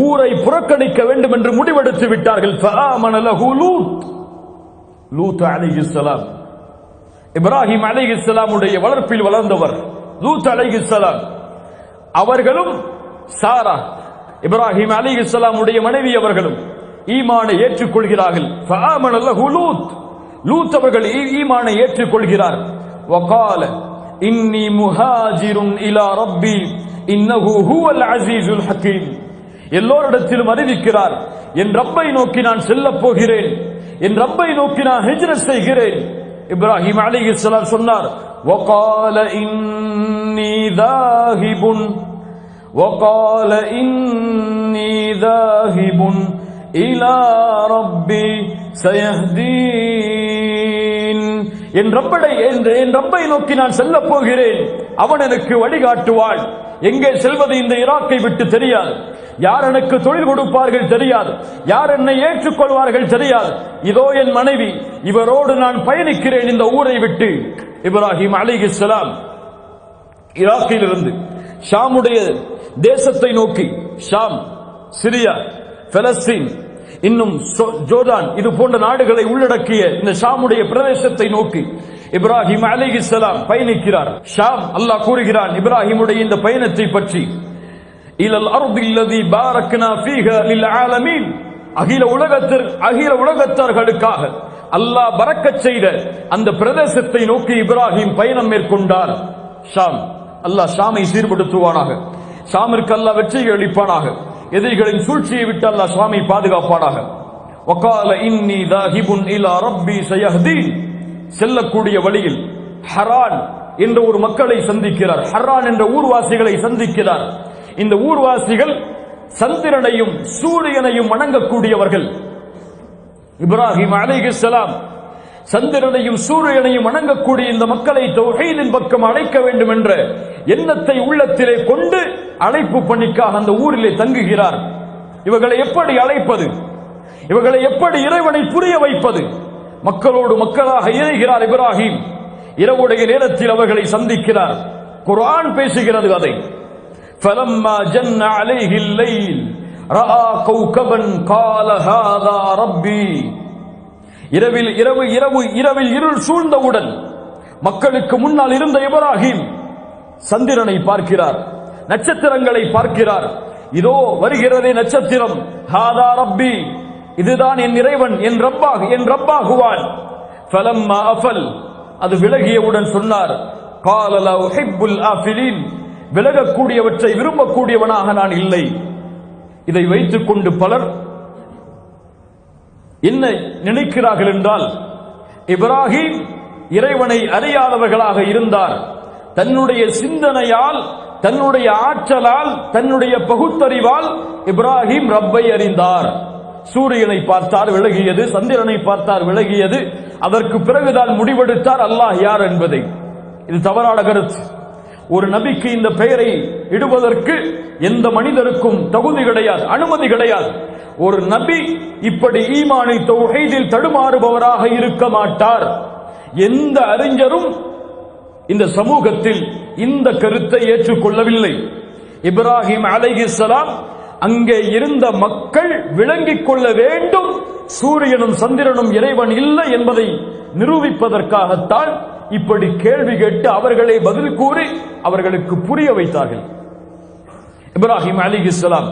ஊரை புறக்கணிக்க வேண்டும் என்று முடிவெடுத்து விட்டார்கள். ஃபஆமன லஹு லூத் அலைஹிஸ்ஸலாம், இப்ராஹிம் அலைஹிஸ்ஸலாமுடைய வளர்ப்பில் வளர்ந்தவர் லூத் அலைஹிஸ்ஸலாம். அவர்களும் சாரா இப்ராஹிம் அலைஹிஸ்ஸலாமுடைய மனைவி அவர்களும் ஈமானை ஏற்றுக்கொள்கிறார்கள். ஃபஆமன லஹு லூத் அவர்கள் ஈமானை ஏற்றுக்கொள்கிறார். வகால இன்னி முஹாஜிருன் இலா ரப்பி இன்னஹு ஹுவல் அஸீஸுல் ஹகீம், எல்லோரிடத்திலும் அறிவிக்கிறார், என் ரப்பை நோக்கி நான் செல்லப் போகிறேன், என் ரப்பை நோக்கி நான் ஹிஜ்ரத் செய்கிறேன். இப்ராஹிம் அலைஹிஸ்ஸலாம் சொன்னார், வகால இன்னி தாஹிபுன் வகால இன்னி தாஹிபுன் இலா ரப்பி சயஹ்தீன், என் ரப்பை நோக்கி நான் செல்ல போகிறேன், அவன் எனக்கு வழிகாட்டுவான். எங்கே செல்வது இந்த ஈராக்கை விட்டு தெரியாது, யார் எனக்கு தொழில் கொடுப்பார்கள் தெரியாது, யார் என்னை ஏற்றுக்கொள்வார்கள் தெரியாது. இதோ என் மனைவி, இவரோடு நான் பயணிக்கிறேன் இந்த ஊரை விட்டு. இப்ராஹிம் அலைஹிஸ்ஸலாம் ஈராக்கிலிருந்து ஷாமுடைய தேசத்தை நோக்கி, ஷாம், சிரியா, பலஸ்தீன், இன்னும் ஜோர்டான், இது போன்ற நாடுகளை உள்ளடக்கிய இந்த ஷாமுடைய பிரதேசத்தை நோக்கி இப்ராஹிம் அலைஹிஸ்ஸலாம் பயணிக்கிறார். ஷாம், அல்லாஹ் கூறுகிறான் இப்ராஹிமுடைய இந்த பயணத்தை பற்றி, இலல் அர்தில்லதி பாரக்னா ஃபீஹா லில் ஆலமீன், அகில உலகத்தார்களுக்காக அல்லாஹ் பரக்கத் செய்த அந்த பிரதேசத்தை நோக்கி இப்ராஹிம் பயணம் மேற்கொண்டார். ஷாம், அல்லாஹ் ஷாமை சீர்படுத்துவானாக, ஷாமிற்கு அல்லாஹ் வெற்றியை அளிப்பானாக. எதிரிகளின் சூழ்ச்சியை விட்டு அல்லாஹ் சுவாமி பாதுகாப்பானாக. வகால இன்னி தாஹிபுன் இலா ரப்பி சயஹ்தீன், செல்லக்கூடிய வழியில் ஹரான் என்ற ஒரு மக்களை சந்திக்கிறார். ஹரான் என்ற ஊர்வாசிகளை சந்திக்கிறார். இந்த ஊர்வாசிகள் சந்திரனையும் சூரியனையும் வணங்கக்கூடியவர்கள். இப்ராஹிம் அலைஹிஸ்ஸலாம் சந்திரனையும் சூரியனையும் வணங்கக்கூடிய இந்த மக்களை தௌஹீதின் பக்கம் அழைக்க வேண்டும் என்ற எண்ணத்தை உள்ளத்திலே கொண்டு அழைப்பு பணிக்காக அந்த ஊரிலே தங்குகிறார். இவர்களை எப்படி அழைப்பது, இவர்களை எப்படி இறைவனை புரிய வைப்பது? மக்களோடு மக்களாக இணைகிறார் இப்ராஹிம். இரவுடைய நேரத்தில் அவர்களை சந்திக்கிறார். குர்ஆன் பேசுகிறது அதை. فَلَمَّا جَنَّ عَلَيْهِ اللَّيْلُ رَأَى كَوْكَبًا قَالَ هَذَا رَبِّي. இரவில் இருள் சூழ்ந்தவுடன் மக்களுக்கு முன்னால் இருந்த இப்ராஹிம் சந்திரனை பார்க்கிறார், நட்சத்திரங்களை பார்க்கிறார். இதோ வருகிறதே நட்சத்திரம், ஹாதா ரப்பி, இதுதான் என் இறைவன், என் ரப்பாகுவான். ஃபலம்மா அஃபல், அது விலகியவுடன் சொன்னார், கால லா உஹிப்புல் ஆஃபிலீன், விலகக்கூடியவற்றை விரும்பக்கூடியவனாக நான் இல்லை. இதை வைத்துக் கொண்டு பலர் என்ன நினைக்கிறார்கள் என்றால், இப்ராஹிம் இறைவனை அறியாதவர்களாக இருந்தார். தன்னுடைய சிந்தனையால், தன்னுடைய ஆற்றலால், தன்னுடைய பகுத்தறிவால் இப்ராஹிம் ரப்பை அறிந்தார். சூரியனை பார்த்தார், விலகியது. சந்திரனை பார்த்தார், விலகியது. அதற்கு பிறகுதான் முடிவெடுத்தார் அல்லாஹ் யார் என்பதை. இது தவறான கருத்து. ஒரு நபிக்கு இந்த பெயரை இடுவதற்கு எந்த மனிதருக்கும் தகுதி கிடையாது, அனுமதி கிடையாது. ஒரு நபி இப்படி ஈமானில் தௌஹீதில் தடுமாறுபவராக இருக்க மாட்டார். எந்த அறிஞரும் இந்த சமூகத்தில் இந்த கருத்தை ஏற்றுக்கொள்ளவில்லை. இப்ராஹிம் அலைஹிஸ்ஸலாம் அங்கே இருந்த மக்கள் விளங்கிக் கொள்ள வேண்டும், சூரியனும் சந்திரனும் இறைவன் இல்லை என்பதை நிரூபிப்பதற்காகத்தான் இப்படி கேள்வி கேட்டு அவர்களை பதில் கூறி அவர்களுக்கு புரிய வைத்தார்கள். இப்ராஹிம் அலைஹிஸ்ஸலாம்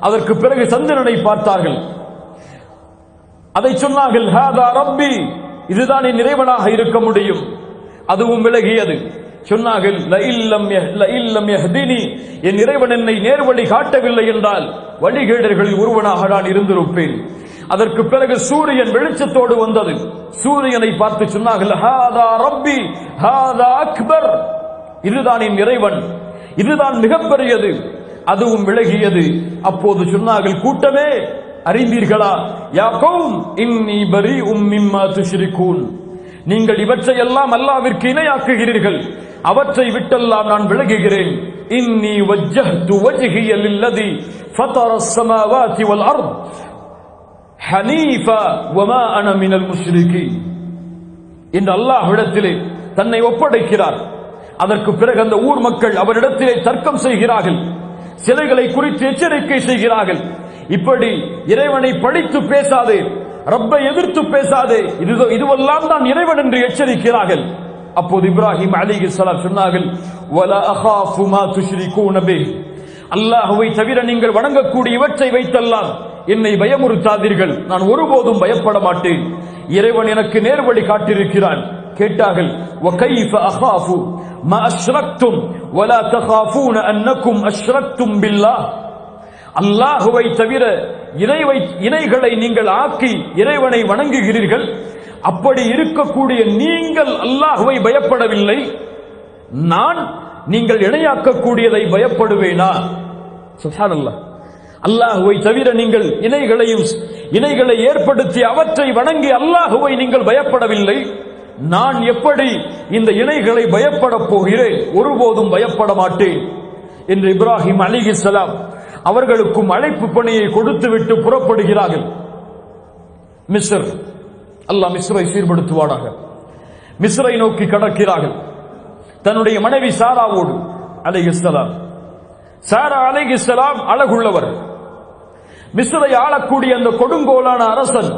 அதற்கு பிறகு சந்திரனை பார்த்தார்கள். அதை சொன்னார்கள், ஹாதா ரப்பி, இதுதான் என் இறைவனாக இருக்க முடியும். அதுவும் விலகியது. சொன்னார்கள், லஇல்லம் யஹ்தினி, என் இறைவன் என்னை நேர்வழி காட்டவில்லை என்றால் வழிகேடர்களில் ஒருவனாக நான் இருந்திருப்பேன். அதற்கு பிறகு சூரியன் வெளிச்சத்தோடு வந்தது. சூரியனை பார்த்து சொன்னார்கள், ஹாதா ரப்பி ஹாதா அக்பர், இதுதான் என் இறைவன், இதுதான் மிகப்பெரியது. அதுவும் விலகியது. அப்போது சொன்னார்கள், கூட்டமே அறிந்தீர்களா, யா கௌம் இன்னி பரீஉம் மிம்மா துஷ்ரிகூன், நீங்கள் இவற்றையெல்லாம் அல்லாஹ்விற்கு இணையாக்குகிறீர்கள், அவற்றை விட்டெல்லாம் நான் விலகுகிறேன். இன்னி வஜ்ஜஹ்து வஜ்ஹிய லில்லதி ஃபதரஸ் ஸமாவாதி வல் அர்த் ஹனீஃபா வமா அன மினல் முஷ்ரிகீன் என்று அல்லாஹ்விடத்திலே தன்னை ஒப்படைக்கிறார். அதற்கு பிறகு அந்த ஊர் மக்கள் அவரிடத்திலே தர்க்கம் செய்கிறார்கள், சிலைகளை குறித்து எச்சரிக்கை செய்கிறார்கள். இப்படி இறைவனை பழித்து பேசாதே, ரப்பை எதிர்த்து பேசாதே, இதுவெல்லாம் தான் இறைவன் என்று எச்சரிக்கிறார்கள். அப்போது இப்ராஹிம் அலைஹிஸ்ஸலாம் சொன்னார்கள், வலா அகாஃபு மா துஷ்ரிகூன பிஹ், அல்லாஹ்வை தவிர நீங்கள் வணங்கக்கூடிய இவற்றை வைத்தெல்லாம் என்னை பயமுறுத்தாதீர்கள், நான் ஒருபோதும் பயப்பட மாட்டேன். இறைவன் எனக்கு நேர்வழி காட்டியிருக்கிறான். கேட்டார்கள், وَكَيْفَ أَخَافُ مَا أَشْرَكْتُمْ وَلَا تَخَافُونَ أَنَّكُمْ أَشْرَكْتُمْ بِاللَّهِ, அல்லாஹ்வை தவிர இணைகளை நீங்கள் ஆக்கி இறைவனை வணங்குகிறீர்கள். அப்படி இருக்கக்கூடிய நீங்கள் அல்லாஹ்வை பயப்படவில்லை, நான் நீங்கள் இணையாக்கக்கூடியதை பயப்படுவேனா? சுப்ஹானல்லாஹ். அல்லாஹ்வை தவிர நீங்கள் இணைகளை ஏற்படுத்தி அவற்றை வணங்கி அல்லாஹ்வை நீங்கள் பயப்படவில்லை, நான் எப்படி இந்த இணைகளை பயப்பட போகிறேன்? ஒருபோதும் பயப்பட மாட்டேன் என்று இப்ராஹிம் அலைஹிஸ்ஸலாம் அவர்களுக்கும் அழைப்பு பணியை கொடுத்துவிட்டு புறப்படுகிறார்கள். மிஸ்ர், அல்லாஹ் மிஸ்ரை சீர்படுத்துவானாக. மிஸ்ரை நோக்கி கடக்கிறார்கள் தன்னுடைய மனைவி சாராவோடு அலைஹிஸ்ஸலாம். சாரா அலைஹிஸ்ஸலாம் அழகுள்ளவர். மிஸ்ரை ஆளக்கூடிய அந்த கொடுங்கோலான அரசன்,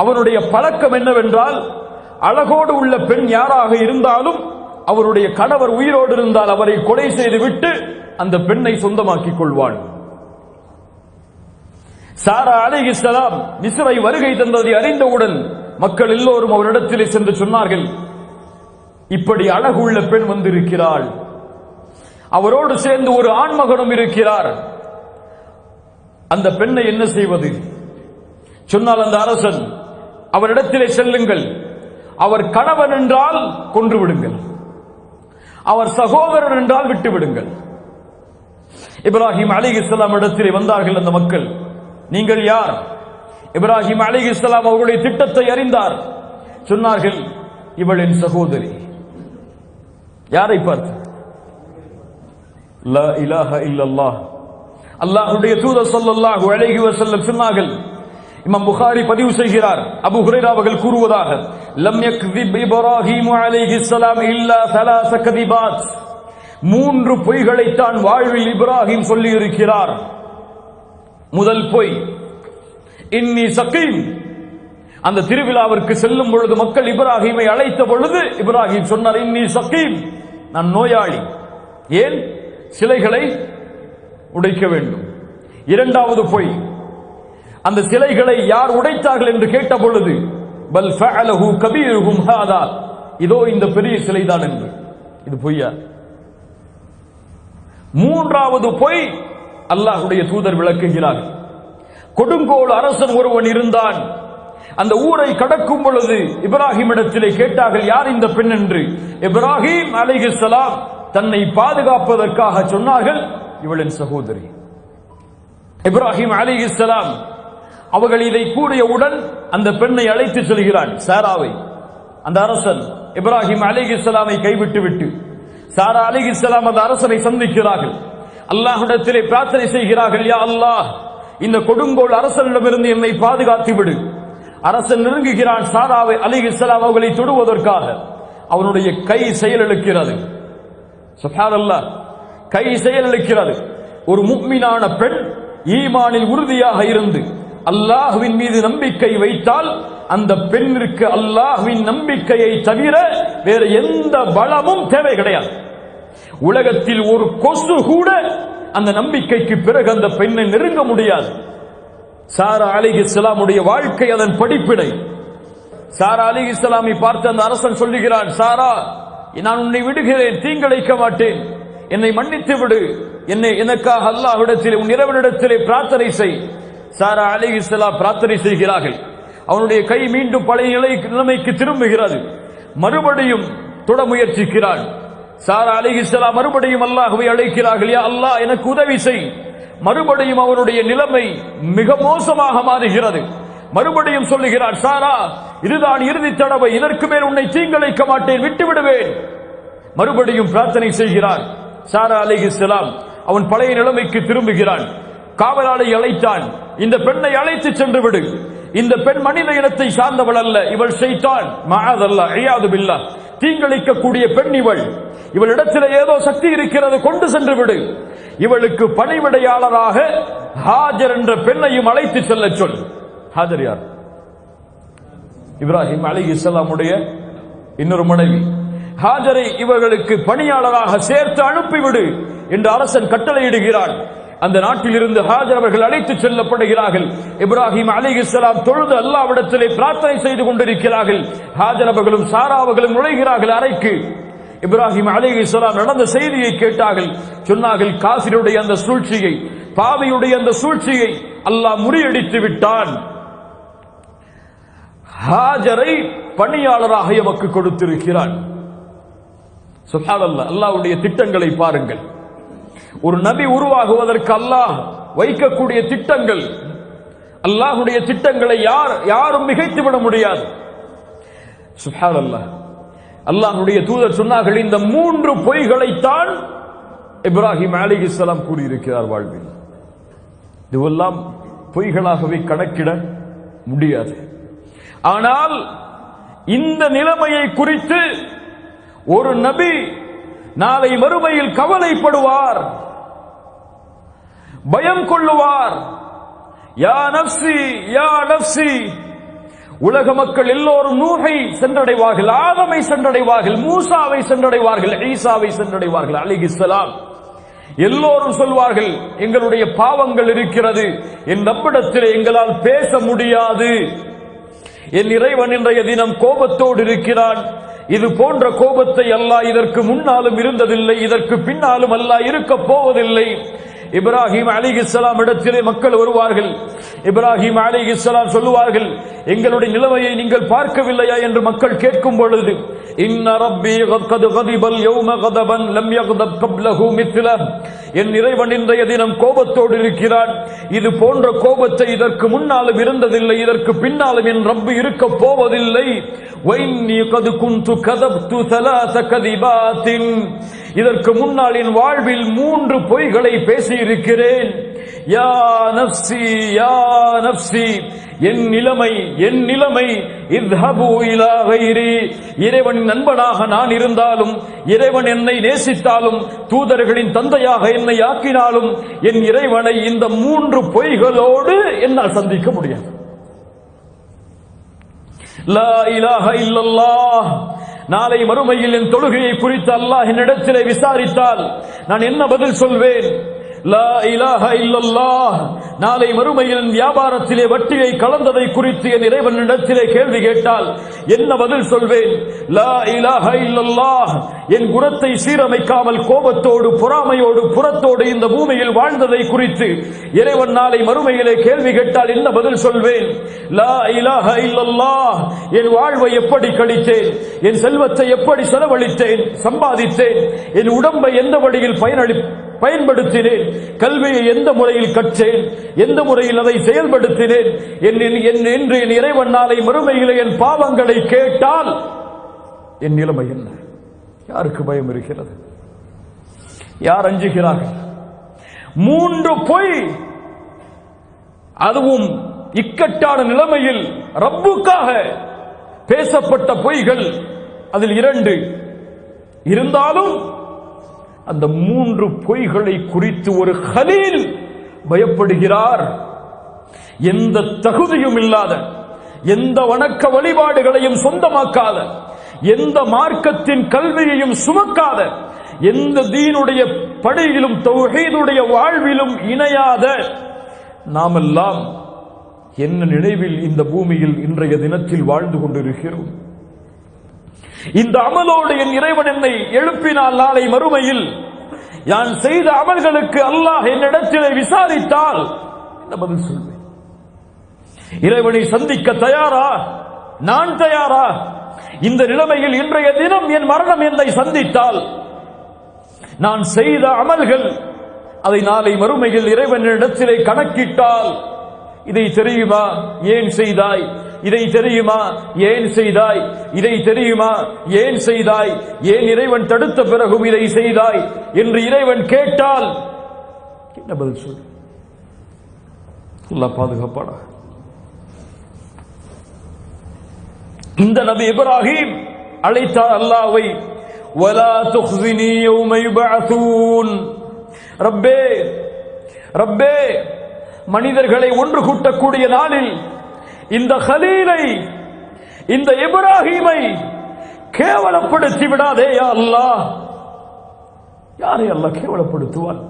அவனுடைய பழக்கம் என்னவென்றால், அழகோடு உள்ள பெண் யாராக இருந்தாலும் அவருடைய கணவர் உயிரோடு இருந்தால் அவரை கொலை செய்து விட்டு அந்த பெண்ணை சொந்தமாக்கிக் கொள்வாள். சாரா அலைஹிஸ்ஸலாம் மிஸ்ரை வருகை தந்ததை அறிந்தவுடன் மக்கள் எல்லோரும் அவரிடத்திலே சென்று சொன்னார்கள், இப்படி அழகுள்ள பெண் வந்திருக்கிறாள், அவரோடு சேர்ந்து ஒரு ஆண்மகனும் இருக்கிறார், அந்த பெண்ணை என்ன செய்வது? சொன்னால் அந்த அரசன், அவரிடத்திலே செல்லுங்கள், அவர் கணவன் என்றால் கொன்று விடுங்கள், அவர் சகோதரன் என்றால் விட்டு விடுங்கள். இப்ராஹிம் அலைஹிஸ்ஸலாம் இடத்திலே வந்தார்கள் அந்த மக்கள். நீங்கள் யார்? இப்ராஹிம் அலைஹிஸ்ஸலாம் அவர்களுடைய திட்டத்தை அறிந்தார். சொன்னார்கள், இவள் என் சகோதரி. யாரை பார்த்து? லா இலாஹ இல்லல்லாஹ், அல்லாஹ்வுடைய தூதர் ஸல்லல்லாஹு அலைஹி வஸல்லம் சொன்னார்கள். இமாம் புகாரி பதிவு செய்கிறார், அபூ ஹுரைரா அவர்கள் கூறுவதாக, லம் யக்திப் இப்ராஹீம் அலைஹிஸ்ஸலாம் இல்லா ஸலாஸ கதிபாத், 3 பொய்களை தான் வாழ்வில் இப்ராஹிம் சொல்லி இருக்கிறார். முதல் பொய், இன்னி சகீம். அந்த திருவிழாவிற்கு செல்லும் பொழுது மக்கள் இப்ராஹிமை அழைத்த பொழுது இப்ராஹிம் சொன்னார், இன்னி சகீம், நான் நோயாளி. ஏன்? சிலைகளை உடைக்க வேண்டும். இரண்டாவது பொய், அந்த சிலைகளை யார் உடைத்தார்கள் என்று கேட்ட பொழுது, பல் ஃபஅலஹு கபீருஹும் ஹாதா, இதோ இந்த பெரிய சிலைதான் என்று. இது பொய்யா? மூன்றாவது பொய், அல்லாஹ்வுடைய தூதர் விளக்குகிறார். கொடுங்கோல் அரசன் ஒருவன் இருந்தான். அந்த ஊரை கடக்கும் பொழுது இப்ராஹிம் இடத்திலே கேட்டார்கள், யார் இந்த பெண் என்று. இப்ராஹிம் அலைஹிஸ்ஸலாம் தன்னை பாதுகாப்பதற்காக சொன்னார்கள், இவளின் சகோதரி. இப்ராஹிம் அலைஹிஸ்ஸலாம் அவர்கள் இதை கூறியவுடன் அந்த பெண்ணை அழைத்து செல்கிறான், சாராவை. அந்த அரசன் இப்ராஹிம் அலைஹிஸ்ஸலாமை கைவிட்டு விட்டு சாரா அலைஹிஸ்ஸலாம் அந்த அரசனை சந்திக்கிறார்கள். அல்லாஹ்விடத்திலே பிரார்த்தனை செய்கிறார்கள், யா அல்லாஹ், இந்த கொடுங்கோல் அரசனிடமிருந்து என்னை பாதுகாத்து விடு. அரசன் நெருங்குகிறான் சாராவை அலைஹிஸ்ஸலாம் அவர்களை தொடுவதற்காக. அவனுடைய கை செயலிழக்கிறது. சுப்ஹானல்லாஹ், கை செயலிழக்கிறது. ஒரு முஃமினான பெண் ஈமானில் உறுதியாக இருந்து அல்லாஹ்வின் மீது நம்பிக்கை வைத்தால் அந்த பெண்ணிற்கு அல்லாஹ்வின் நம்பிக்கையை தவிர வேறு எந்த பலமும் தேவை கிடையாது. உலகத்தில் ஒரு கொசு கூட அந்த நம்பிக்கைக்கு பிறகு அந்த பெண்ணை நெருங்க முடியாது. சாரா அலைஹிஸ்ஸலாமுடைய வாழ்க்கை அதன் படிப்பினை. சாரா அலைஹிஸ்ஸலாமை பார்த்து அந்த அரசன் சொல்லுகிறான், சாரா, நான் உன்னை விடுகிறேன், தீங்கிழைக்க மாட்டேன், என்னை மன்னித்து விடு, எனக்காக அல்லாஹ்விடத்திலே உன் இறைவனிடத்திலே பிரார்த்தனை செய். சாரா அலைஹிஸ்ஸலாம் பிரார்த்தனை செய்கிறார்கள். அவனுடைய கை மீண்டும் பழைய நிலைமைக்கு திரும்புகிறது. மறுபடியும் தொட முயற்சிக்கிறான். சாரா அலைஹிஸ்ஸலாம் மறுபடியும் அல்லாஹ்வை அழைக்கிறார்கள், யா அல்லாஹ், எனக்கு உதவி செய். மறுபடியும் அவனுடைய நிலைமை மிக மோசமாக மாறுகிறது. மறுபடியும் சொல்லுகிறான், சாரா, இதுதான் இறுதி தடவை, இதற்கு மேல் உன்னை தீங்கிழைக்க மாட்டேன், விட்டு விடுவேன். மறுபடியும் பிரார்த்தனை செய்கிறான். சாரா அலைஹிஸ்ஸலாம் அவன் பழைய நிலைமைக்கு திரும்புகிறான். காவலாளை அழைத்தான், இந்த பெண்ணை அழைத்து சென்று விடு. இந்த பெண் மனித இனத்தை சார்ந்தவள் அல்ல, இவள் ஷைத்தான், மஅதல்லாஹ், இயாது பில்லாஹ், தீங்கிழைக்கக்கூடிய பெண் இவள். இவளிடத்தில் ஏதோ சக்தி இருக்கிறது, கொண்டு சென்று விடு. இவளுக்கு பணிவிடையாளராக ஹாஜர் என்ற பெண்ணையும் அழைத்து செல்ல சொல். ஹாஜர் யார்? இப்ராஹிம் அலைஹிஸ்ஸலாமுடைய இன்னொரு மனைவி. ஹாஜரை இவர்களுக்கு பணியாளராக சேர்த்து அனுப்பிவிடு என்று அரசன் கட்டளையிடுகிறான். அந்த நாட்டிலிருந்து ஹாஜர் அவர்கள் அழைத்து செல்லப்படுகிறார்கள். இப்ராஹிம் அலைஹிஸ்ஸலாம் தொழுது அல்லாஹ்விடத்திலே பிரார்த்தனை செய்து கொண்டிருக்கிறார்கள். ஹாஜர் அவர்களும் சாரா அவர்களும் நுழைகிறார்கள் அறைக்கு. இப்ராஹிம் அலைஹிஸ்ஸலாம் நடந்த செய்தியை கேட்டார்கள். சொன்னார்கள், காஃபிருடைய அந்த சூழ்ச்சியை, பாவியுடைய அந்த சூழ்ச்சியை அல்லாஹ் முறியடித்து விட்டான். ஹாஜரை பணியாளராக எமக்கு கொடுத்திருக்கிறான். சுப்ஹானல்லாஹ், அல்லாஹ்வுடைய திட்டங்களை பாருங்கள். ஒரு நபி உருவாகுவதற்கு அல்லாஹ் வைக்கக்கூடிய திட்டங்கள், அல்லாஹ்வுடைய திட்டங்களை யாரும் மிகைத்துவிட முடியாது. சுப்ஹானல்லாஹ், அல்லாஹ்வுடைய தூதர் சொன்னார்கள், இந்த 3 பொய்களைத்தான் இப்ராஹிம் அலைஹிஸ்ஸலாம் கூறியிருக்கிறார் வாழ்வில். இதுவெல்லாம் பொய்களாகவே கணக்கிட முடியாது. ஆனால் இந்த நிலைமையை குறித்து ஒரு நபி நாளை மறுமையில் கவலைப்படுவார், பயம் கொள்ளுவார். யா நஃப்ஸி யா நஃப்ஸி. உலக மக்கள் எல்லோரும் நூஹை சென்றடைவார்கள், ஆதமை சென்றடைவார்கள், மூசாவை சென்றடைவார்கள், ஈசாவை சென்றடைவார்கள் அலைஹிஸ்ஸலாம். எல்லோரும் சொல்வார்கள், எங்களுடைய பாவங்கள் இருக்கிறது, என் ரப்பிடத்திலே எங்களால் பேச முடியாது. என் இறைவன் இன்றைய தினம் கோபத்தோடு இருக்கிறான். இது போன்ற கோபத்தை அல்லாஹ் இதற்கு முன்னாலும் இருந்ததில்லை, இதற்கு பின்னாலும் அல்லாஹ் இருக்க போவதில்லை. இப்ராஹிம் அலைஹிஸ்ஸலாம் இடத்திலே மக்கள் வருவார்கள். இப்ராஹிம் அலைஹிஸ்ஸலாம் சொல்லுவார்கள், எங்களுடைய நிலைமையை நீங்கள் பார்க்கவில்லையா என்று மக்கள் கேட்கும் பொழுது, இன்ன ரப்பி கத் கதிபல் யௌம கதபன் லம் யக்தப் கப்லஹு மித்ல, என் இறைவன் இன்றைய தினம் கோபத்தோடு இருக்கிறான், இது போன்ற கோபத்தை இதற்கு முன்னாலும் இருந்ததில்லை, இதற்கு பின்னாலும் என் ரப்பு இருக்க போவதில்லை. வைன்னி கத் குன்து கதப்து ثلاث கதிபாத், இதற்கு முன்னால் என் வாழ்வில் 3 பொய்களை பேசி இருக்கிறேன். யா நஃப்ஸி யா நஃப்ஸி, என் நிலைமை இத்ஹபு இலா கைரி, இறைவன் நண்பனாக நான் இருந்தாலும், இறைவன் என்னை நேசித்தாலும், தூதர்களின் தந்தையாக என்னை ஆக்கினாலும், என் இறைவனை இந்த 3 பொய்களோடு என்னால் சந்திக்க முடியாது. லா இலாஹ இல்லல்லாஹ், நாளை மறுமையில் என் தொழுகையை குறித்து அல்லாஹ் என்னிடத்திலே விசாரித்தால் நான் என்ன பதில் சொல்வேன்? லா இலாஹ இல்லல்லாஹ், நாளை மறுமையில் வியாபாரத்திலே வட்டியை கலந்ததை குறித்து என் இறைவனிடத்திலே கேள்வி கேட்டால் என்ன பதில் சொல்வேன்? லா இலாஹ இல்லல்லாஹ், என் குணத்தை சீரமைக்காமல் கோபத்தோடு பொறாமையோடு புறத்தோடு இந்த பூமியில் வாழ்ந்ததை குறித்து இறைவன் நாளை மறுமையிலே கேள்வி கேட்டால் என்ன பதில் சொல்வேன்? லா இலாஹ இல்லல்லாஹ், என் வாழ்வை எப்படி கழித்தேன், என் செல்வத்தை எப்படி செலவழித்தேன் சம்பாதித்தேன், என் உடம்பை எந்த வழியில் பயன்படுத்தினேன், கல்வியை எந்த முறையில் கற்றேன், எந்த முறையில் அதை செயல்படுத்தினேன் என்று என் இறைவன் நாளை மறுமையிலே என் பாவங்களை கேட்டால் என் நிலைமை என்ன? யாருக்கு பயம் இருக்கிறது? யார் அஞ்சுகிறார்கள்? 3 பொய், அதுவும் இக்கட்டான நிலைமையில் ரப்புக்காக பேசப்பட்ட பொய்கள், அதில் 2 இருந்தாலும் அந்த 3 பொய்களை குறித்து ஒரு கலீல் பயப்படுகிறார். எந்த தகுதியும் இல்லாத, எந்த வணக்க வழிபாடுகளையும் சொந்தமாக்காத, எந்த மார்க்கத்தின் கல்வியையும் சுமக்காத, எந்த தீனுடைய படியிலும் தௌஹீதுடைய வாழ்விலும் இணையாத நாமெல்லாம் என்ன நினைவில் இந்த பூமியில் இன்றைய தினத்தில் வாழ்ந்து கொண்டிருக்கிறோம்? இந்த அமலோடு என் இறைவன் என்னை எழுப்பினால் நாளை மறுமையில் நான் செய்த அமல்களுக்கு அல்லாஹ் என்னிடத்திலே விசாரித்தால் என்ன பதில் சொல்வேன்? இறைவனை சந்திக்க தயாரா? நான் தயாரா? இந்த நிலைமையில் இன்றைய தினம் என் மரணம் என்னை சந்தித்தால் நான் செய்த அமல்கள் அதை நாளை மறுமையில் இறைவனிடத்திலே கணக்கிட்டால், இதை தெரியுமா ஏன் செய்தாய், இதை தெரியுமா ஏன் செய்தாய், இதை தெரியுமா ஏன் செய்தாய், ஏன் இறைவன் தடுத்த பிறகும் இதை செய்தாய் என்று இறைவன் கேட்டால் என்ன பதில் சொல்? அல்லாஹ் பாதுகாப்பாடா. இந்த நபி இப்ராஹிம் அழைத்தார் அல்லாஹ்வை, வலா துக்ஸினி யௌம யுபஅஸூன், ரப்பே ரப்பே, மனிதர்களை ஒன்று கூட்டக்கூடிய நாளில் இந்த கலீலை, இந்த இப்ராஹீமை கேவலப்படுத்தி விடாதே யா அல்லாஹ். யாரை அல்லாஹ் கேவலப்படுத்துவான்?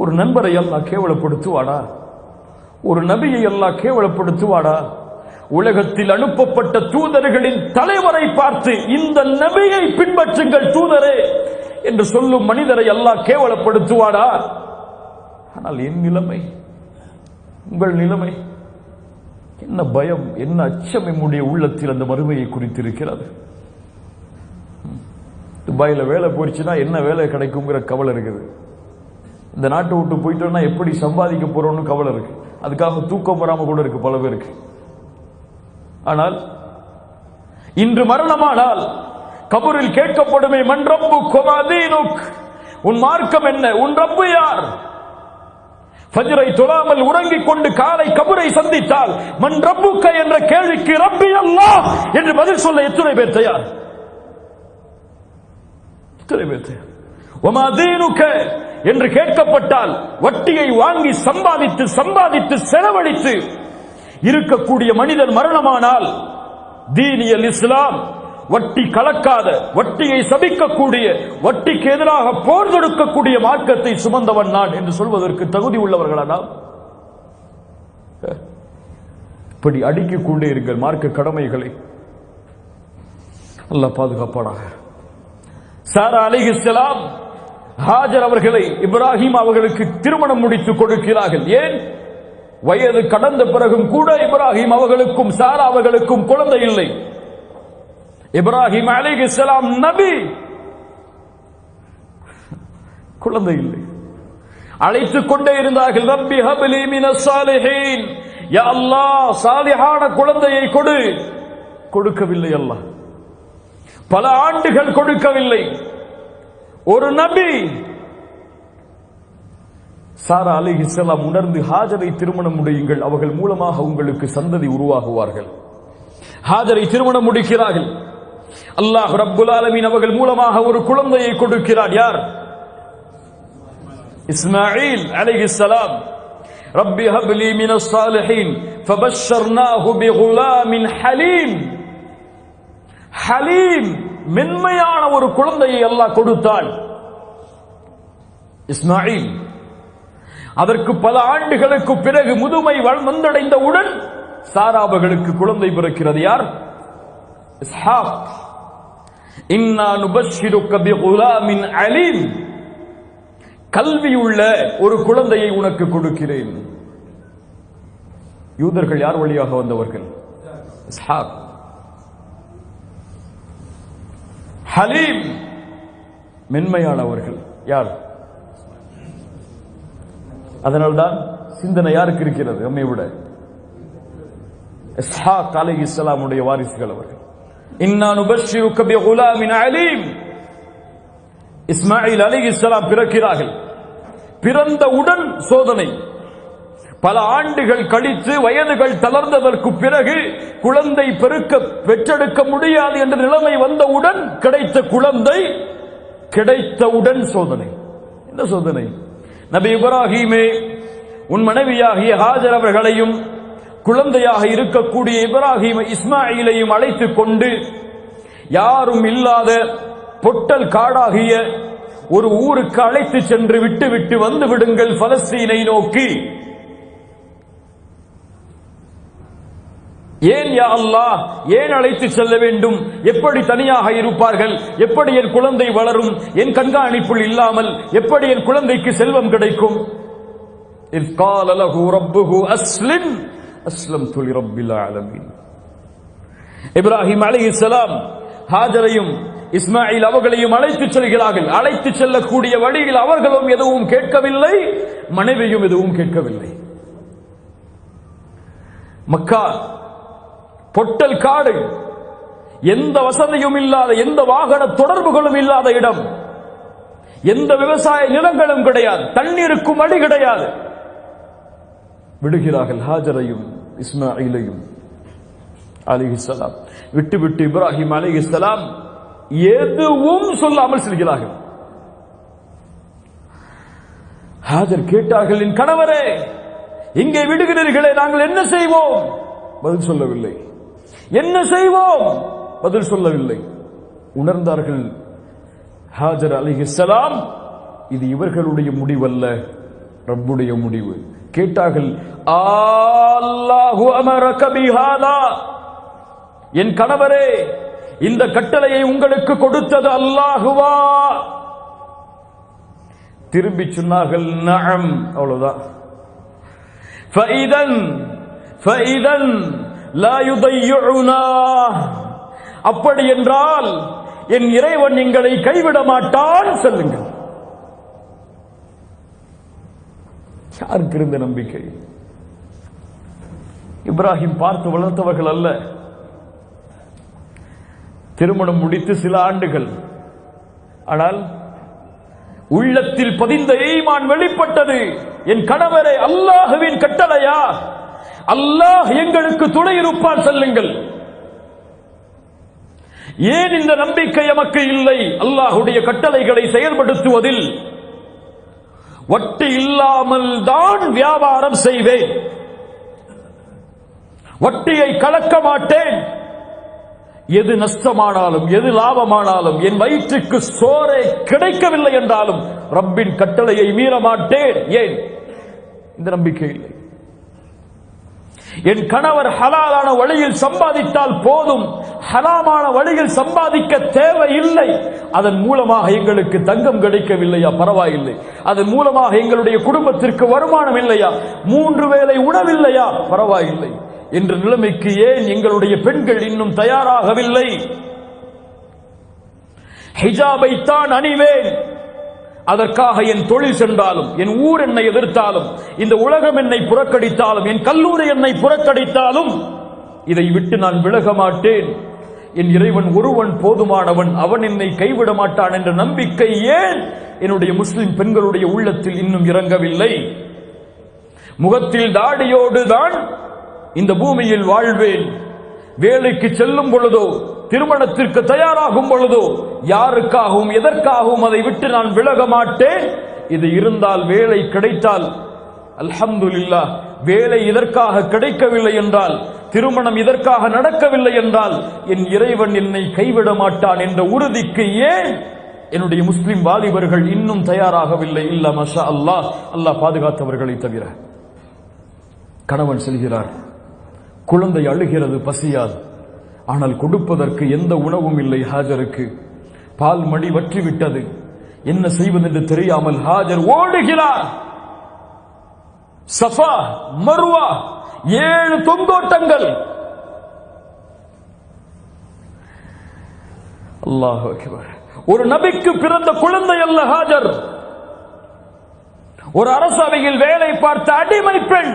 ஒரு நண்பரை அல்லாஹ் கேவலப்படுத்துவாடா? ஒரு நபியை அல்லாஹ் கேவலப்படுத்துவாடா? உலகத்தில் அனுப்பப்பட்ட தூதர்களின் தலைவரை பார்த்து இந்த நபியை பின்பற்றுங்கள் தூதரே என்று சொல்லும் மனிதரை அல்லாஹ் கேவலப்படுத்துவாடா? ஆனால் என் நிலைமை, உங்கள் நிலைமை என்ன? பயம், என்ன அச்சம் நம்முடைய உள்ளத்தில் அந்த மறுமையை குறித்திருக்கிறது. துபாயில வேலை போயிடுச்சுன்னா என்ன வேலை கிடைக்குங்கிற கவலை இருக்குது. இந்த நாட்டை விட்டு போயிட்டோம்னா எப்படி சம்பாதிக்க போறோம்னு கவலை இருக்கு. அதுக்காக தூக்கம் வராம கூட இருக்கு பல பேருக்கு. ஆனால் இன்று மரணமானால் கபரில் கேட்கப்படுமே, மன் ரப்புக் வமா தீனுக், உன் மார்க்கம் என்ன, உன் ரப்பு யார்? ஃபஜ்ரை தொழாமல் உறங்கிக் கொண்டு காலை கபரை சந்தித்தால் மன் ரப்புக்க என்ற கேள்விக்கு ரப்பி அல்லாஹ் என்று பதில் சொல்ல எத்தனை பேர் தயார்? எத்தனை பேர் தயார்? வமா தீனுக்க என்று கேட்கப்பட்டால் வட்டியை வாங்கி சம்பாதித்து செலவழித்து இருக்கக்கூடிய மனிதன் மரணமானால் தீனியல் இஸ்லாம், வட்டி கலக்காத, வட்டியை சபிக்கக்கூடிய, வட்டிக்கு எதிராக போர் தொடுக்கக்கூடிய மார்க்கத்தை சுமந்தவன் நான் என்று சொல்வதற்கு தகுதி உள்ளவர்களா நாம்? இப்படி அடுக்கிக் கொண்டே இருங்கள் மார்க்க கடமைகளை. அல்லாஹ் பாதுகாப்பானாக. சாரா அலைஹிஸ்ஸலாம் ஹாஜர் அவர்களை இப்ராஹிம் அவர்களுக்கு திருமணம் முடித்து கொடுக்கிறார்கள். ஏன்? வயது கடந்த பிறகும் கூட இப்ராஹிம் அவர்களுக்கும் சாரா அவர்களுக்கும் குழந்தை இல்லை. இப்ராஹிம் அலைஹிஸ்ஸலாம் நபி, குழந்தை இல்லை. அழைத்துக் கொண்டே இருந்தார்கள். ரப்பி ஹப்லி மினஸ் சாலிஹீன், யா அல்லாஹ் சாலிஹான குழந்தையை கொடு. கொடுக்கவில்லை அல்லாஹ். பல ஆண்டுகள் கொடுக்கவில்லை. ஒரு நபி சாரா அலைஹிஸ்ஸலாம் உணர்ந்து ஹாஜரை திருமணம் முடியுங்கள், அவர்கள் மூலமாக உங்களுக்கு சந்ததி உருவாகுவார்கள். ஹாஜரை திருமணம் முடிக்கிறார்கள். அல்லாஹ் ரப்புல் ஆலமீன் அவர்கள் மூலமாக ஒரு குழந்தையை கொடுக்கிறார். யார்? இஸ்மாயில் அலைஹிஸ்ஸலாம். ரப்பி ஹப்லி மினஸ் சாலிஹீன் ஃபபஷர்னாஹு பிகுலாமின் ஹலீம். ஹலீம், மென்மையான ஒரு குழந்தையை அல்லாஹ் கொடுத்தான். இஸ்மாயில் அதற்கு பல ஆண்டுகளுக்கு பிறகு முதுமை வந்தடைந்தவுடன் சாராபர்களுக்கு குழந்தை பிறக்கிறது. யார்? இஸ்ஹாக். இன்னா நுபஷ்ஷிருக பிகுலாமின் அலீம், கல்வியுள்ள ஒரு குழந்தையை உனக்கு கொடுக்கிறேன். யூதர்கள் யார் வழியாக வந்தவர்கள்? இஸ்ஹாக். ஹலீம், மென்மையானவர்கள். யார்? அதனால்தான் சிந்தனை யாருக்கு இருக்கிறது நம்மை விட? இஸ்ஹாக் அலைஹிஸ்ஸலாமுடைய வாரிசுகள் அவர்கள். இன்னா நுபஷ்ஷிருக பிகுலாமின் அலீம். இஸ்மாயில் அலைஹிஸ்ஸலாம் பிறக்கிறார்கள். பிறந்தவுடன் சோதனை. பல ஆண்டுகள் கழித்து வயதுகள் தளர்ந்ததற்கு பிறகு குழந்தை பெற்றெடுக்க முடியாது என்ற நிலைமை வந்தவுடன் கிடைத்த குழந்தை கிடைத்தவுடன் சோதனை. என்ன சோதனை? நபி இப்ராஹீமே, உன் மனைவியாகிய ஹாஜர் அவர்களையும் குழந்தையாக இருக்கக்கூடிய இப்ராஹீம் இஸ்மாயிலையும் அழைத்துக் கொண்டு யாரும் இல்லாத பொட்டல் காடாகிய ஒரு ஊருக்கு அழைத்து சென்று விட்டு வந்து விடுங்கள் பலஸ்தீனை நோக்கி. ஏன் யா அல்லாஹ், ஏன் அழைத்து செல்ல வேண்டும்? எப்படி தனியாக இருப்பார்கள்? எப்படி என் குழந்தை வளரும்? என் கண்காணிப்பில் இல்லாமல் எப்படி என் குழந்தைக்கு செல்வம் கிடைக்கும்? இஸ் கால லஹு ரப்புஹு அஸ்லிம் அஸ்லம்து லிரப்பில் ஆலமீன். இப்ராஹிம் அலைஹிஸ்ஸலாம் ஹாஜரையும் இஸ்மாயில் அவர்களையும் அழைத்து செல்கிறார்கள். அழைத்து செல்லக்கூடிய வழியில் அவர்களும் எதுவும் கேட்கவில்லை, மனைவியும் எதுவும் கேட்கவில்லை. மக்கா பொட்டல் காடு, எந்த வசதியும் இல்லாத, எந்த வாகன தொடர்புகளும் இல்லாத இடம், எந்த விவசாய நிலங்களும் கிடையாது, தண்ணீருக்கும் அடி கிடையாது. விடுகிறார்கள் ஹாஜரையும் இஸ்மாயிலையும் அலைஹிஸ்ஸலாம். விட்டு இப்ராஹிம் அலைஹிஸ்ஸலாம் எதுவும் சொல்லாமல் செல்கிறார்கள். ஹாஜர் கேட்டார்கள், என் கணவரே, இங்கே விடுகிறீர்களே, நாங்கள் என்ன செய்வோம்? பதில் சொல்லவில்லை. என்ன செய்வோம்? பதில் சொல்லவில்லை. உணர்ந்தார்கள் ஹாஜர் அலைஹிஸ்ஸலாம், இது இவர்களுடைய முடிவல்ல, ரப்புடைய முடிவு. கேட்டார்கள், அல்லாஹு அமரக பிஹாதா, என் கணவரே, இந்த கட்டளையை உங்களுக்கு கொடுத்தது அல்லாஹுவா? திரும்பி சொன்னார்கள், நஅம். அவ்வளவுதான். ஃபஇதன் லா யுதையுனா, அப்படி என்றால் என் இறைவன் எங்களை கைவிட மாட்டான், சொல்லுங்கள். யாருக்கு இருந்த நம்பிக்கை? இப்ராஹிம் பார்த்து வளர்த்தவர்கள் அல்ல. திருமணம் முடித்து சில ஆண்டுகள், ஆனால் உள்ளத்தில் பதிந்த ஈமான் வெளிப்பட்டது. என் கணவரே, அல்லாஹ்வின் கட்டளையா? அல்லாஹ் எங்களுக்கு துணை இருப்பான், சொல்லுங்கள். ஏன் இந்த நம்பிக்கை எமக்கு இல்லை? அல்லாஹ்வுடைய கட்டளைகளை செயல்படுத்துவதில் வட்டி இல்லாமல் தான் வியாபாரம் செய்வேன், வட்டியை கலக்க மாட்டேன். எது நஷ்டமானாலும் எது லாபமானாலும் என் வயிற்றுக்கு சோறே கிடைக்கவில்லை என்றாலும் ரப்பின் கட்டளையை மீற மாட்டேன். ஏன்? இந்த நம்பிக்கை இல்லை. என் கணவர் ஹலாலான வழியில் சம்பாதித்தால் போதும், ஹலாமான வழியில் சம்பாதிக்க தேவையில்லை. அதன் மூலமாக எங்களுக்கு தங்கம் கிடைக்கவில்லையா, பரவாயில்லை. அதன் மூலமாக எங்களுடைய குடும்பத்திற்கு வருமானம் இல்லையா, 3 வேளை உணவில்லையா, பரவாயில்லை என்ற நிலைமைக்கு ஏன் எங்களுடைய பெண்கள் இன்னும் தயாராகவில்லை? ஹிஜாபை தான் அணிவேன், அதற்காக என் தொழில் சென்றாலும், என் ஊர் என்னை எதிர்த்தாலும், இந்த உலகம் என்னை புறக்கணித்தாலும், என் கல்லூரி என்னை புறக்கணித்தாலும் இதை விட்டு நான் விலக மாட்டேன். என் இறைவன் ஒருவன் போதுமானவன், அவன் என்னை கைவிட மாட்டான் என்ற நம்பிக்கை ஏன் என்னுடைய முஸ்லிம் பெண்களுடைய உள்ளத்தில் இன்னும் இறங்கவில்லை? முகத்தில் தாடியோடு தான் இந்த பூமியில் வாழ்வேன், வேலைக்கு செல்லும் பொழுதோ, திருமணத்திற்கு தயாராகும் பொழுதோ யாருக்காகவும் எதற்காகவும் அதை விட்டு நான் விலக மாட்டேன். இது இருந்தால், வேலை கிடைத்தால் அல்ஹம்துலில்லாஹ். வேலை இதற்காக கிடைக்கவில்லை என்றால், திருமணம் இதற்காக நடக்கவில்லை என்றால், என் இறைவன் என்னை கைவிட மாட்டான் என்ற உறுதிக்கு ஏன் என்னுடைய முஸ்லிம் வாலிபர்கள் இன்னும் தயாராகவில்லை? இல்ல மாஷா அல்லாஹ், அல்லாஹ் பாதுகாத்தவர்களை தவிர. கணவன் செல்கிறார், குழந்தை அழுகிறது, பசியாது. ஆனால் கொடுப்பதற்கு எந்த உணவும் இல்லை ஹாஜருக்கு. பால் மடி வற்றிவிட்டது, என்ன செய்வதென்று தெரியாமல் ஹாஜர் ஓடுகிறார். சஃபா மர்வா 7 தொங்கோட்டங்கள். அல்லாஹ் அக்பர். ஒரு நபிக்கு பிறந்த குழந்தை அல்ல ஹாஜர், ஒரு அரசவையில் வேலை பார்த்த அடிமை பெண்.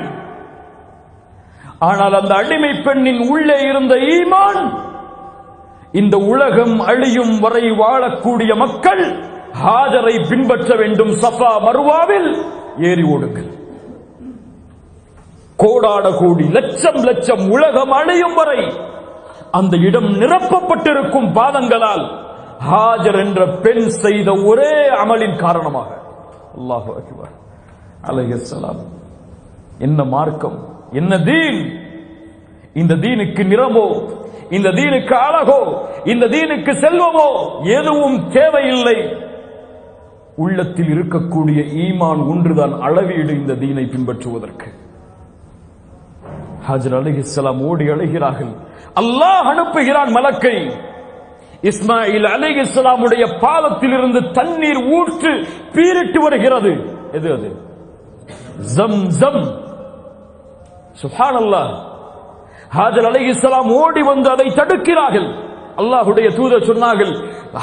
ஆனால் அந்த அடிமை பெண்ணின் உள்ளே இருந்த ஈமான், இந்த உலகம் அழியும் வரை வாழக்கூடிய மக்கள் ஹாஜரை பின்பற்ற வேண்டும். சஃபா மர்வாவில் ஏறி ஓடுங்கள். கோடான கோடி, லட்சம் லட்சம், உலகம் அழியும் வரை அந்த இடம் நிரப்பப்பட்டிருக்கும் பாதங்களால் ஹாஜர் என்ற பெண் செய்த ஒரே அமலின் காரணமாக. அல்லாஹு அக்பர். அலைஹிஸ்ஸலாம். என்ன மார்க்கம், என்ன தீன்! இந்த தீனுக்கு நிறமோ, இந்த தீனுக்கு அழகோ, இந்த தீனுக்கு செல்வமோ எதுவும் தேவையில்லை. உள்ளத்தில் இருக்கக்கூடிய ஈமான் ஒன்றுதான் அளவீடு இந்த தீனை பின்பற்றுவதற்கு. ஹாஜர் அலைஹிஸ்ஸலாம் ஓடி அழைகிறார்கள். அல்லாஹ் அனுப்புகிறான் மலக்கை. இஸ்மாயில் அலைஹிஸ்ஸலாமுடைய பாதத்தில் இருந்து தண்ணீர் ஊற்று பீரிட்டு வருகிறது. எது அது? ஜம்ஸம். சுப்ஹானல்லாஹ். ஹாஜர் அலைஹிஸ்ஸலாம் ஓடி வந்து அதை தடுக்கிறார்கள். அல்லாஹ்வுடைய தூதர் சொன்னார்கள்,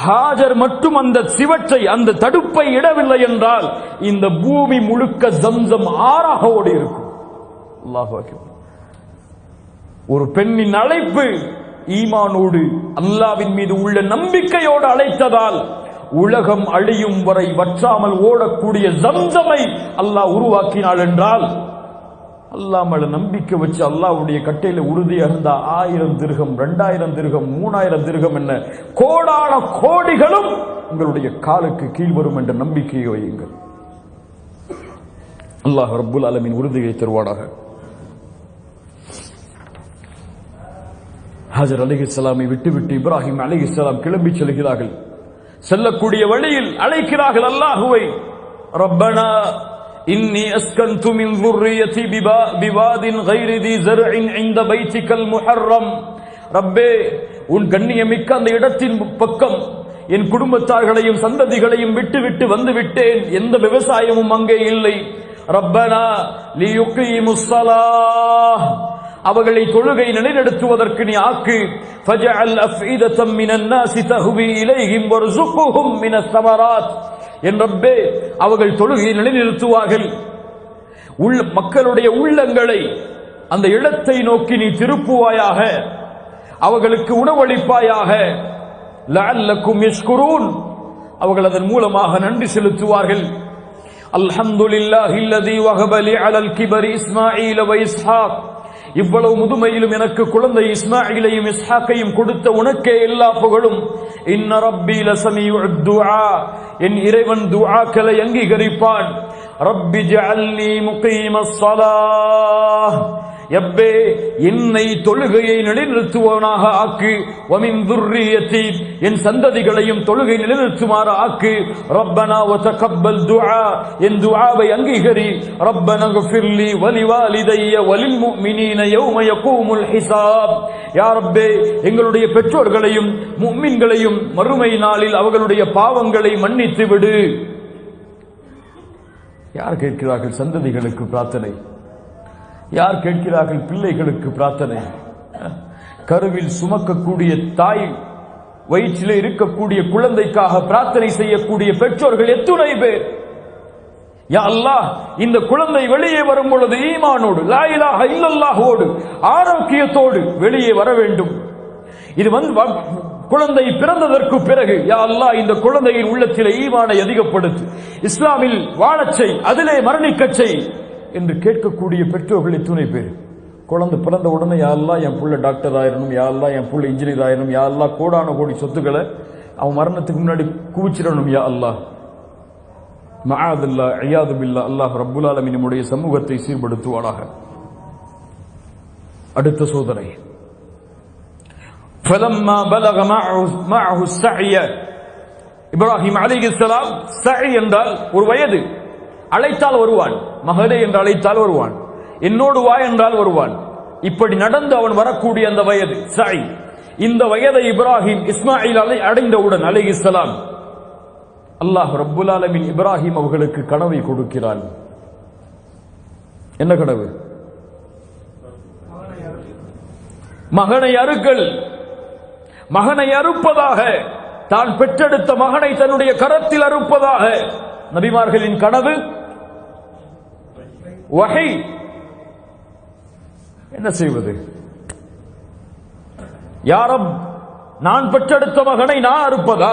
ஹாஜர் மட்டும் அந்த சிவற்றை, அந்த தடுப்பை இடவில்லை என்றால் இந்த பூமி முழுக்க ஜம்ஸம் ஆறாக ஓடி இருக்கும். அல்லாஹு அக்பர். ஒரு பெண்ணின் அழைப்பு ஈமானோடு, அல்லாஹ்வின் மீது உள்ள நம்பிக்கையோடு அழைத்ததால் உலகம் அழியும் வரை வற்றாமல் ஓடக்கூடிய ஜம்ஸமை அல்லாஹ் உருவாக்கினாள் என்றால், அல்லாஹ் மேல நம்பிக்கை வச்சு அல்லாஹ்வுடைய கட்டையில உறுதியாக இருந்தா 1000 திர்ஹம், 2000 திர்ஹம், 3000 திர்ஹம் என்ன கோடான கோடிகளும் உங்களுடைய காலுக்கு கீழ் வரும் என்ற நம்பிக்கையை வையுங்கள். அல்லாஹ் ரப்புல் ஆலமீன் உறுதியை தருவானாக. ஹாஜர் அலைஹிஸ்ஸலாமை விட்டுவிட்டு இப்ராஹிம் அலைஹிஸ்ஸலாம் கிளம்பி செல்கிறார்கள். செல்லக்கூடிய வழியில் அழைக்கிறார்கள் அல்லாஹுவை. ரப்பனா இன்னி அஸ்கன்து மின் ذُرِّيَّتِي بِوَادٍ غَيْرِ ذِي زَرْعٍ عِندَ بَيْتِكَ الْمُحَرَّمِ. ரப்பே, உன் கண்ணியமிக்க அந்த இடத்தின் பக்கம் என் குடும்பத்தார்களையும் சந்ததிகளையும் விட்டுவிட்டு வந்து விட்டேன். எந்த விவசாயமும் அங்கே இல்லை. ரப்பனா லியுகீமுஸ் ஸலாஹ், அவர்களை தொழுகை நிலைநிறுத்துவதற்கு நீ ஆக்கு. ஃபஜஅல் அஃஇதத்தம் மினன் நாஸி தஹ்வி இலைஹிம் வர்ஸுக்ஹும் மினஸ் ஸமராத். என் ரப்பே, அவர்கள் தொழுகையை நிலைநிறுத்துவார்கள். மக்களுடைய உள்ளங்களை அந்த இடத்தை நோக்கி நீ திருப்புவாயாக, அவர்களுக்கு உணவளிப்பாயாக. லஅல்லக்கும் யஷ்குரூன், அவர்கள் அதன் மூலமாக நன்றி செலுத்துவார்கள். அல்ஹம்துலில்லாஹில்லதீ வஹப லி அலல் கிபரி இஸ்மாஈல வ இஸ்ஹாக். இவ்வளவு முதுமையிலும் எனக்கு குழந்தை இஸ்மாயிலையும் இஸ்ஹாக்கையும் கொடுத்த உனக்கே எல்லா புகழும். இன்ன ரப்பி லஸமீஉத் துஆ, என் இறைவன் துஆக்களை அங்கீகரிப்பான். ரப்பி ஜஅல்னி முகீமஸ் ஸலாஹ், எப்பே என்னை தொழுகையை நிலைநிறுத்துவனாக ஆக்கு, வமின் துர்ரியத்தி என் சந்ததிகளையும் தொழுகை நிலைநிறுத்துமாறு ஆக்கு, ரப்பனா வதகப்பல் துஆ என் துஆவை அங்கீகரி, ரப்பனா ஃபிர்லி வலிவாலிதைய வலில் முஃமினீன யௌம யகூமுல் ஹிசாப். யா ரப்பே எங்களுடைய பெற்றோர்களையும் முஃமின்களையும் மறுமை நாளில் அவர்களுடைய பாவங்களை மன்னித்து விடு. யார் கேட்கிறார்கள் சந்ததிகளுக்கு பிரார்த்தனை? யார் கேட்கிறார்கள் பிள்ளைகளுக்கு பிரார்த்தனை? கருவில் சுமக்கக்கூடிய தாய், வயிற்றிலே இருக்கக்கூடிய குழந்தைக்காக பிரார்த்தனை செய்யக்கூடிய பெற்றோர்கள் எத்துணை பேர்? யா அல்லாஹ், இந்த குழந்தை வெளியே வரும் பொழுது ஈமானோடு, லா இலாஹ இல்லல்லாஹோடு, ஆரோக்கியத்தோடு வெளியே வர வேண்டும். இது குழந்தை பிறந்ததற்கு பிறகு யா அல்லாஹ் இந்த குழந்தையின் உள்ளத்திலே ஈமானை அதிகப்படுத்து, இஸ்லாமில் வாழச் செய், அதிலே மரணிக்கச் செய் என்று கேட்கக்கூடிய பெற்றோர்கள் எத்துணை பேர்? குழந்தை பிறந்த உடனே யா அல்லாஹ் என் புள்ள டாக்டர் ஆயிரணும், யா அல்லாஹ் என் புள்ள இன்ஜினியர் ஆயிரணும், யா அல்லாஹ் கோடான கோடி சொத்துக்களை அவன் மரணத்துக்கு முன்னாடி குவிச்சிடணும் யா அல்லாஹ். மஆதுல்லா இயாது பில்லா. அல்லாஹ் ரப்புல் ஆலமீன் நம்முடைய சமூகத்தை சீர்படுத்துவானாக. அடுத்த சோதனை, فلما بلغ معه السعي இப்ராஹிம் அலைஹிஸ்ஸலாம், சஇ என்றால் ஒரு வயது, அழைத்தால் வருவான், மகனே என்று அழைத்தால் வருவான், என்னோடு வா என்றால் வருவான். இப்படி நடந்து அவன் வரக்கூடிய அந்த வயது சஇ. இந்த வயதை இப்ராஹிம் இஸ்மாயில் அடைந்தவுடன் அலைஹிஸ்ஸலாம், அல்லாஹ் ரப்புல் ஆலமீன் இப்ராஹிம் அவர்களுக்கு கனவை கொடுக்கிறான். என்ன கனவு? மகனை அறுக்கல். மகனை அறுப்பதாக, தான் பெற்றெடுத்த மகனை தன்னுடைய கரத்தில் அறுப்பதாக நபிமார்களின் கனவு. வஹி. என்ன செய்வது? யா ரப், நான் பெற்றெடுத்த மகனை நான் அறுப்பதா?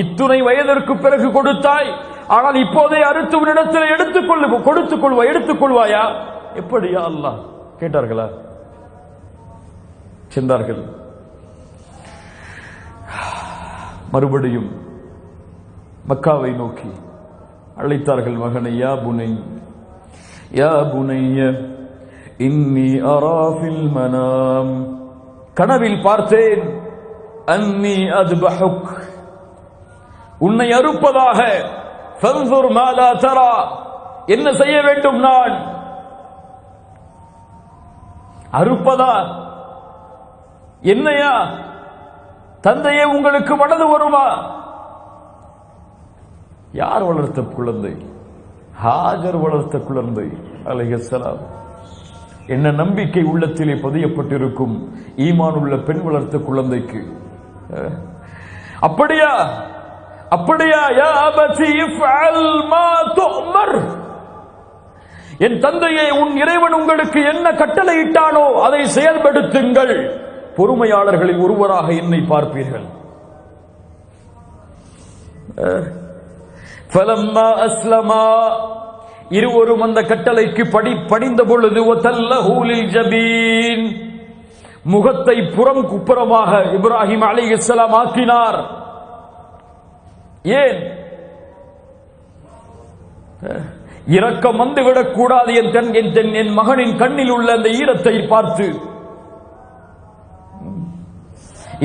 இத்துணை வயதிற்கு பிறகு கொடுத்தாய், ஆனால் இப்போதே அறுத்து உன்னிடத்தில் எடுத்துக் கொள்வாயா? எப்படியா அல்லாஹ் கேட்டார்களா? சென்றார்கள். மறுபடியும் மக்காவை நோக்கி அழைத்தார்கள் மகனை. யா புனை, யா புனைய இன்னி அரா ஃபில் மனாம், கனவில் பார்த்தேன், அன்னி அத்பஹுக், உன்னை அறுப்பதாக, ஃபன்சுர் மா லா தரா, என்ன செய்ய வேண்டும் நான்? அறுப்பதா? என்னையா? தந்தையே உங்களுக்கு மனது வருமா? யார் வளர்த்த குழந்தை? ஹாஜர் வளர்த்த குழந்தை அலைஹிஸ்ஸலாம். என்ன நம்பிக்கை உள்ளத்திலே பதியப்பட்டிருக்கும் ஈமான் உள்ள பெண் வளர்த்த குழந்தைக்கு. அப்படியா? அப்படியா? யா அபதி இஃஅல் மா துஅமர், என் தந்தையே உன் இறைவன் உங்களுக்கு என்ன கட்டளையிட்டானோ அதை செயல்படுத்துங்கள், பொறுமையாளர்களில் ஒருவராக என்னை பார்ப்பீர்கள். ஃபலம்மா அஸ்லமா, இருவரும் அந்த கட்டளைக்கு பணிந்த பொழுது, வதல்லஹு லில் ஜபீன், முகத்தை புறம் குப்புறமாக இப்ராஹிம் அலைஹிஸ்ஸலாம் ஆக்கினார். ஏன்? இரக்கம் வந்துவிடக் கூடாது என் மகனின் கண்ணில் உள்ள அந்த ஈரத்தை பார்த்து.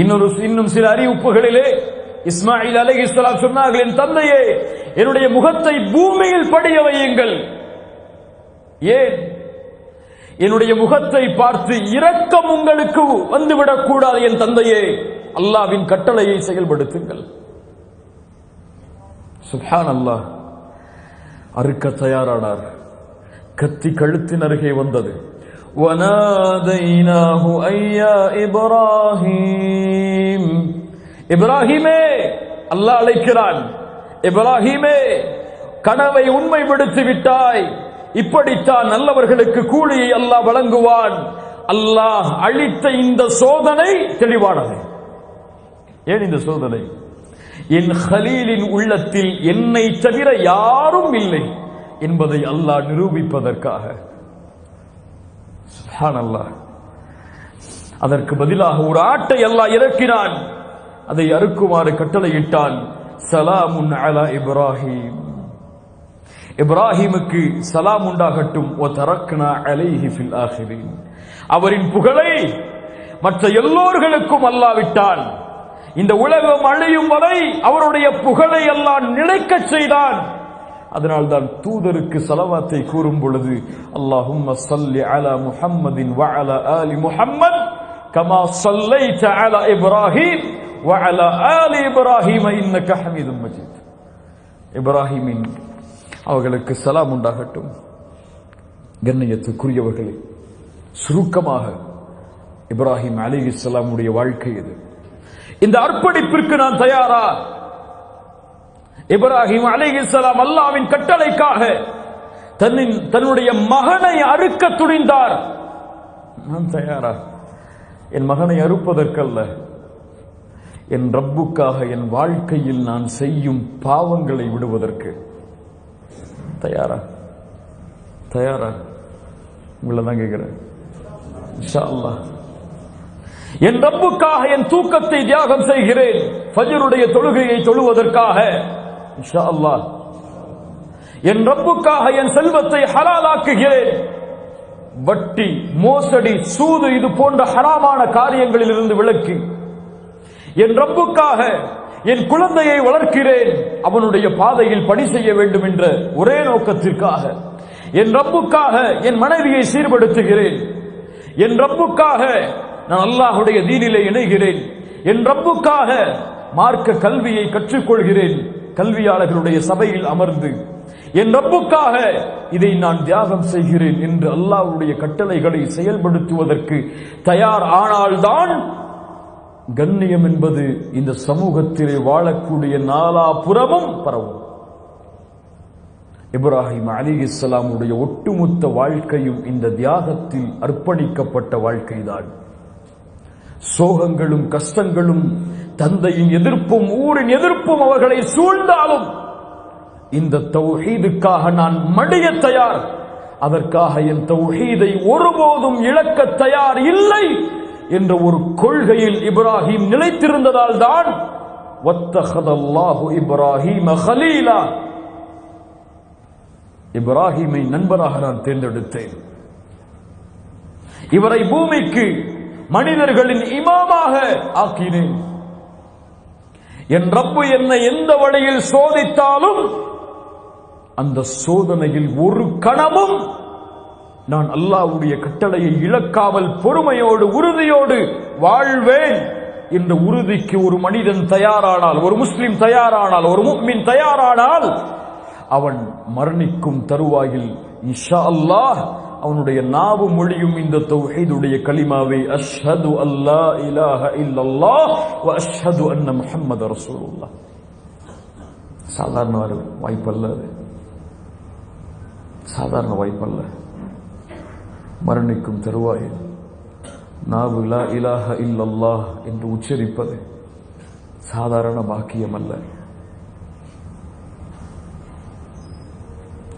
இன்னும் சில அறிவிப்புகளிலே இஸ்மாயில் அலைஹிஸ்ஸலாம் சொன்னார்கள், என் தந்தையே என்னுடைய முகத்தை பூமியில் படிய வையுங்கள். ஏன்? என்னுடைய முகத்தை பார்த்து இரக்கம் உங்களுக்கு வந்துவிடக் கூடாது என் தந்தையே, அல்லாஹ்வின் கட்டளையை செயல்படுத்துங்கள். சுப்ஹானல்லாஹ். அறுக்க தயாரானார். கத்தி கழுத்தின் அருகே வந்தது. وَنَادَيْنَاهُ أَيْ يَا إِبْرَاهِيمُ, இப்ராஹிமே, அல்லாஹ் அழைக்கிறான். இப்ராஹிமே, கனவை உண்மைப்படுத்தி விட்டாய், இப்படித்தான் நல்லவர்களுக்கு கூலியை அல்லாஹ் வழங்குவான். அல்லாஹ் அளித்த இந்த சோதனை தெளிவானது. ஏன் இந்த சோதனை? என் ஹலீலின் உள்ளத்தில் என்னை தவிர யாரும் இல்லை என்பதை அல்லாஹ் நிரூபிப்பதற்காக. சுப்ஹானல்லாஹ். அதற்கு பதிலாக ஒரு ஆட்டை அல்லாஹ் இறக்கினான். அதை அறுக்குமாறு கட்டளையிட்டான். சலாமுன் அலா இப்ராஹிம், இப்ராஹிமுக்கு சலாம் உண்டாகட்டும். வதரக்னா அலைஹி ஃபில் ஆகிரீன். அவரின் புகழை மற்ற எல்லோர்களுக்கும் அல்லாஹ் விட்டான். இந்த உலகம் அழியும் வரை அவருடைய புகழை அல்லாஹ் நிலைக்கச் செய்தான். அதனால்தான் தூதருக்கு ஸலவாத்தை கூறும் பொழுது அல்லாஹும்ம ஸல்லி அலா முஹம்மதின் வ அலா ஆலி முஹம்மத் கமா ஸல்லைத அலா இப்ராஹீம் வ அலா ஆலி இப்ராஹீம் இன்னக ஹமீதும் மஜீத். இப்ராஹிமின் அவர்களுக்கு சலாம் உண்டாகட்டும். கண்ணியத்துக்குரியவர்களே, சுருக்கமாக இப்ராஹிம் அலைஹிஸ்ஸலாமுடைய வாழ்க்கை இது. இந்த அர்ப்பணிப்பிற்கு நான் தயாரா? இப்ராஹிம் அலைஹிஸ்ஸலாம் அல்லாஹ்வின் கட்டளைக்காக தன்னுடைய மகனை அறுக்க துணிந்தார். நான் தயாரா? என் மகனை அறுப்பதற்கல்ல, என் ரப்புக்காக என் வாழ்க்கையில் நான் செய்யும் பாவங்களை விடுவதற்கு தயாரா? தயாரா? உங்களை தான் கேட்கிறேன். இன்ஷா அல்லாஹ் என் ரப்புக்காக என் தூக்கத்தை தியாகம் செய்கிறேன், ஃபஜ்ருடைய தொழுகையை தொழுவதற்காக. இன்ஷா அல்லாஹ் என் ரப்புக்காக என் செல்வத்தை ஹலாலாக்குகிறேன். வட்டி, மோசடி, சூது இது போன்ற ஹராமான காரியங்களில் இருந்து விலக்கி என் ரப்புக்காக என் குழந்தையை வளர்க்கிறேன், அவனுடைய பாதையில் பணி செய்ய வேண்டும் என்ற ஒரே நோக்கத்திற்காக. என் ரப்புக்காக என் மனைவியை சீர்படுத்துகிறேன். என் ரப்புக்காக நான் அல்லாஹ்வுடைய தீனிலே இணைகிறேன். என் ரப்புக்காக மார்க்க கல்வியை கற்றுக்கொள்கிறேன், கல்வியாளர்களுடைய சபையில் அமர்ந்து. என் ரப்புக்காக இதை நான் தியாகம் செய்கிறேன் என்று அல்லாஹ்வுடைய கட்டளைகளை செயல்படுத்துவதற்கு தயார் ஆனால்தான் கண்ணியம் என்பது இந்த சமூகத்திலே வாழக்கூடிய நாலாபுறமும் பரவும். இப்ராஹிம் அலைஹிஸ்ஸலாமுடைய ஒட்டுமொத்த வாழ்க்கையும் இந்த தியாகத்தில் அர்ப்பணிக்கப்பட்ட வாழ்க்கைதான். சோகங்களும் கஷ்டங்களும் தந்தையின் எதிர்ப்பும் ஊரின் எதிர்ப்பும் அவர்களை சூழ்ந்தாலும் இந்த தௌஹீதுக்காக நான் மடிய தயார், அதற்காக என் தௌஹீதை ஒருபோதும் இழக்க தயார் இல்லை என்ற ஒரு கொள்கையில் இப்ராஹிம் நிலைத்திருந்ததால் தான் வத்தஹதல்லாஹு இப்ராஹீம கலீலா, இப்ராஹிமை நண்பராக நான் தேர்ந்தெடுத்தேன். இவரை பூமிக்கு மனிதர்களின் இமாமாக ஆக்கினேன். என் ரப்பு என்னை எந்த வழியில் சோதித்தாலும் அந்த சோதனையில் ஒரு கணமும் நான் அல்லாஹ்வுடைய கட்டளையை இழக்காமல் பொறுமையோடு உறுதியோடு வாழ்வேன் என்ற உறுதிக்கு ஒரு மனிதன் தயாரானால், ஒரு முஸ்லிம் தயாரானால், ஒரு முஃமின் தயாரானால், அவன் மரணிக்கும் தருவாயில் இன்ஷா அல்லாஹ் அவனுடைய நாவு மொழியும் இந்த தௌஹீதுடைய கலிமாவை அஷ்ஹது அல்லா இலாஹ இல்லல்லாஹ் வ அஷ்ஹது அன்ன முஹம்மத ரசூலுல்லாஹ். சாதாரண வாய்ப்பல்ல, சாதாரண வாய்ப்பல்ல. மரணிக்கும் தருவாயில் நாவு லா இலாஹ இல்லல்லாஹ் என்று உச்சரிப்பது சாதாரண பாக்கியம் அல்ல.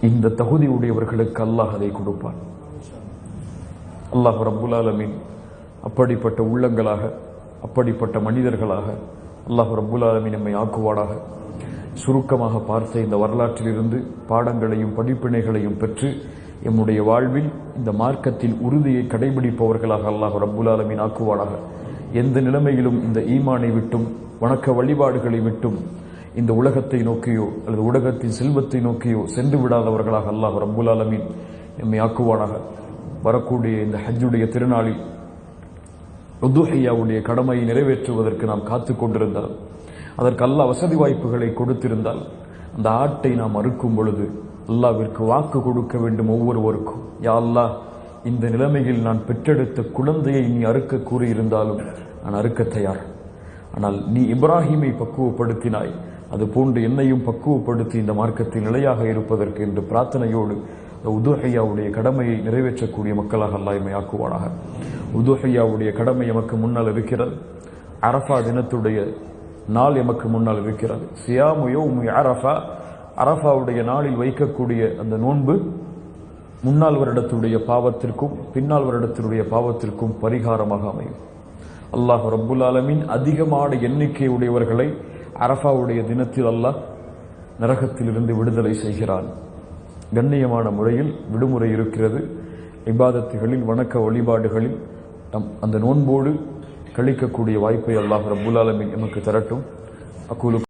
இந்த தகுதி உடையவர்களுக்கு அல்லாஹ் அதை கொடுப்பான். அல்லாஹ் ரப்புல் ஆலமீன் அப்படிப்பட்ட உள்ளங்களாக, அப்படிப்பட்ட மனிதர்களாக அல்லாஹ் ரப்புல் ஆலமீன் நம்மை ஆக்குவானாக. சுருக்கமாக பார்த்த இந்த வரலாற்றிலிருந்து பாடங்களையும் படிப்பினைகளையும் பெற்று எம்முடைய வாழ்வில் இந்த மார்க்கத்தில் உறுதியை கடைபிடிப்பவர்களாக அல்லாஹ் ரப்புல் ஆலமீன் ஆக்குவானாக. எந்த நிலைமையிலும் இந்த ஈமானை விட்டும் வணக்க வழிபாடுகளை விட்டும் இந்த உலகத்தை நோக்கியோ அல்லது உலகத்தின் செல்வத்தை நோக்கியோ சென்று விடாதவர்களாக அல்லாஹ் ரப்புல் ஆலமீன் எம்மை ஆக்குவானாக. வரக்கூடிய இந்த ஹஜ்ஜுடைய திருநாளில் உதுஹியாவுடைய கடமையை நிறைவேற்றுவதற்கு நாம் காத்து கொண்டிருந்தால், அதற்கு அல்லாஹ் வசதி வாய்ப்புகளை கொடுத்திருந்தால், அந்த ஆட்டை நாம் அறுக்கும் பொழுது அல்லாஹ்விற்கு வாக்கு கொடுக்க வேண்டும் ஒவ்வொருவருக்கும். யா அல்லாஹ், இந்த நிலைமையில் நான் பெற்றெடுத்த குழந்தையை நீ அறுக்க கூறியிருந்தாலும் நான் அறுக்க தயார். ஆனால் நீ இப்ராஹிமை பக்குவப்படுத்தினாய், அது போன்று என்னையும் பக்குவப்படுத்தி இந்த மார்க்கத்தில் நிலையாக இருப்பதற்கு என்று பிரார்த்தனையோடு உதுஹியாவுடைய கடமையை நிறைவேற்றக்கூடிய மக்களாக அல்லாஹ் எம்மை ஆக்குவானாக. உதுஹியாவுடைய கடமை எமக்கு முன்னால் இருக்கிறது. அரஃபா தினத்துடைய நாள் எமக்கு முன்னால் இருக்கிறது. சியாமு யௌமி அரஃபா, அரஃபாவுடைய நாளில் வைக்கக்கூடிய அந்த நோன்பு முன்னாள் வருடத்துடைய பாவத்திற்கும் பின்னால் வருடத்தினுடைய பாவத்திற்கும் பரிகாரமாக அமையும். அல்லாஹ் ரப்புல் ஆலமீன் அதிகமான எண்ணிக்கை உடையவர்களை அரஃபாவுடைய தினத்தில் அல்லாஹ் நரகத்திலிருந்து விடுதலை செய்கிறான். கண்ணியமான முறையில் விடுமுறை இருக்கிறது. இபாதத்துகளில், வணக்க வழிபாடுகளில் அந்த நோன்போடு கழிக்கக்கூடிய வாய்ப்பை அல்லாஹ் ரப்புல் ஆலமீன் எமக்கு தரட்டும். அக்கூலு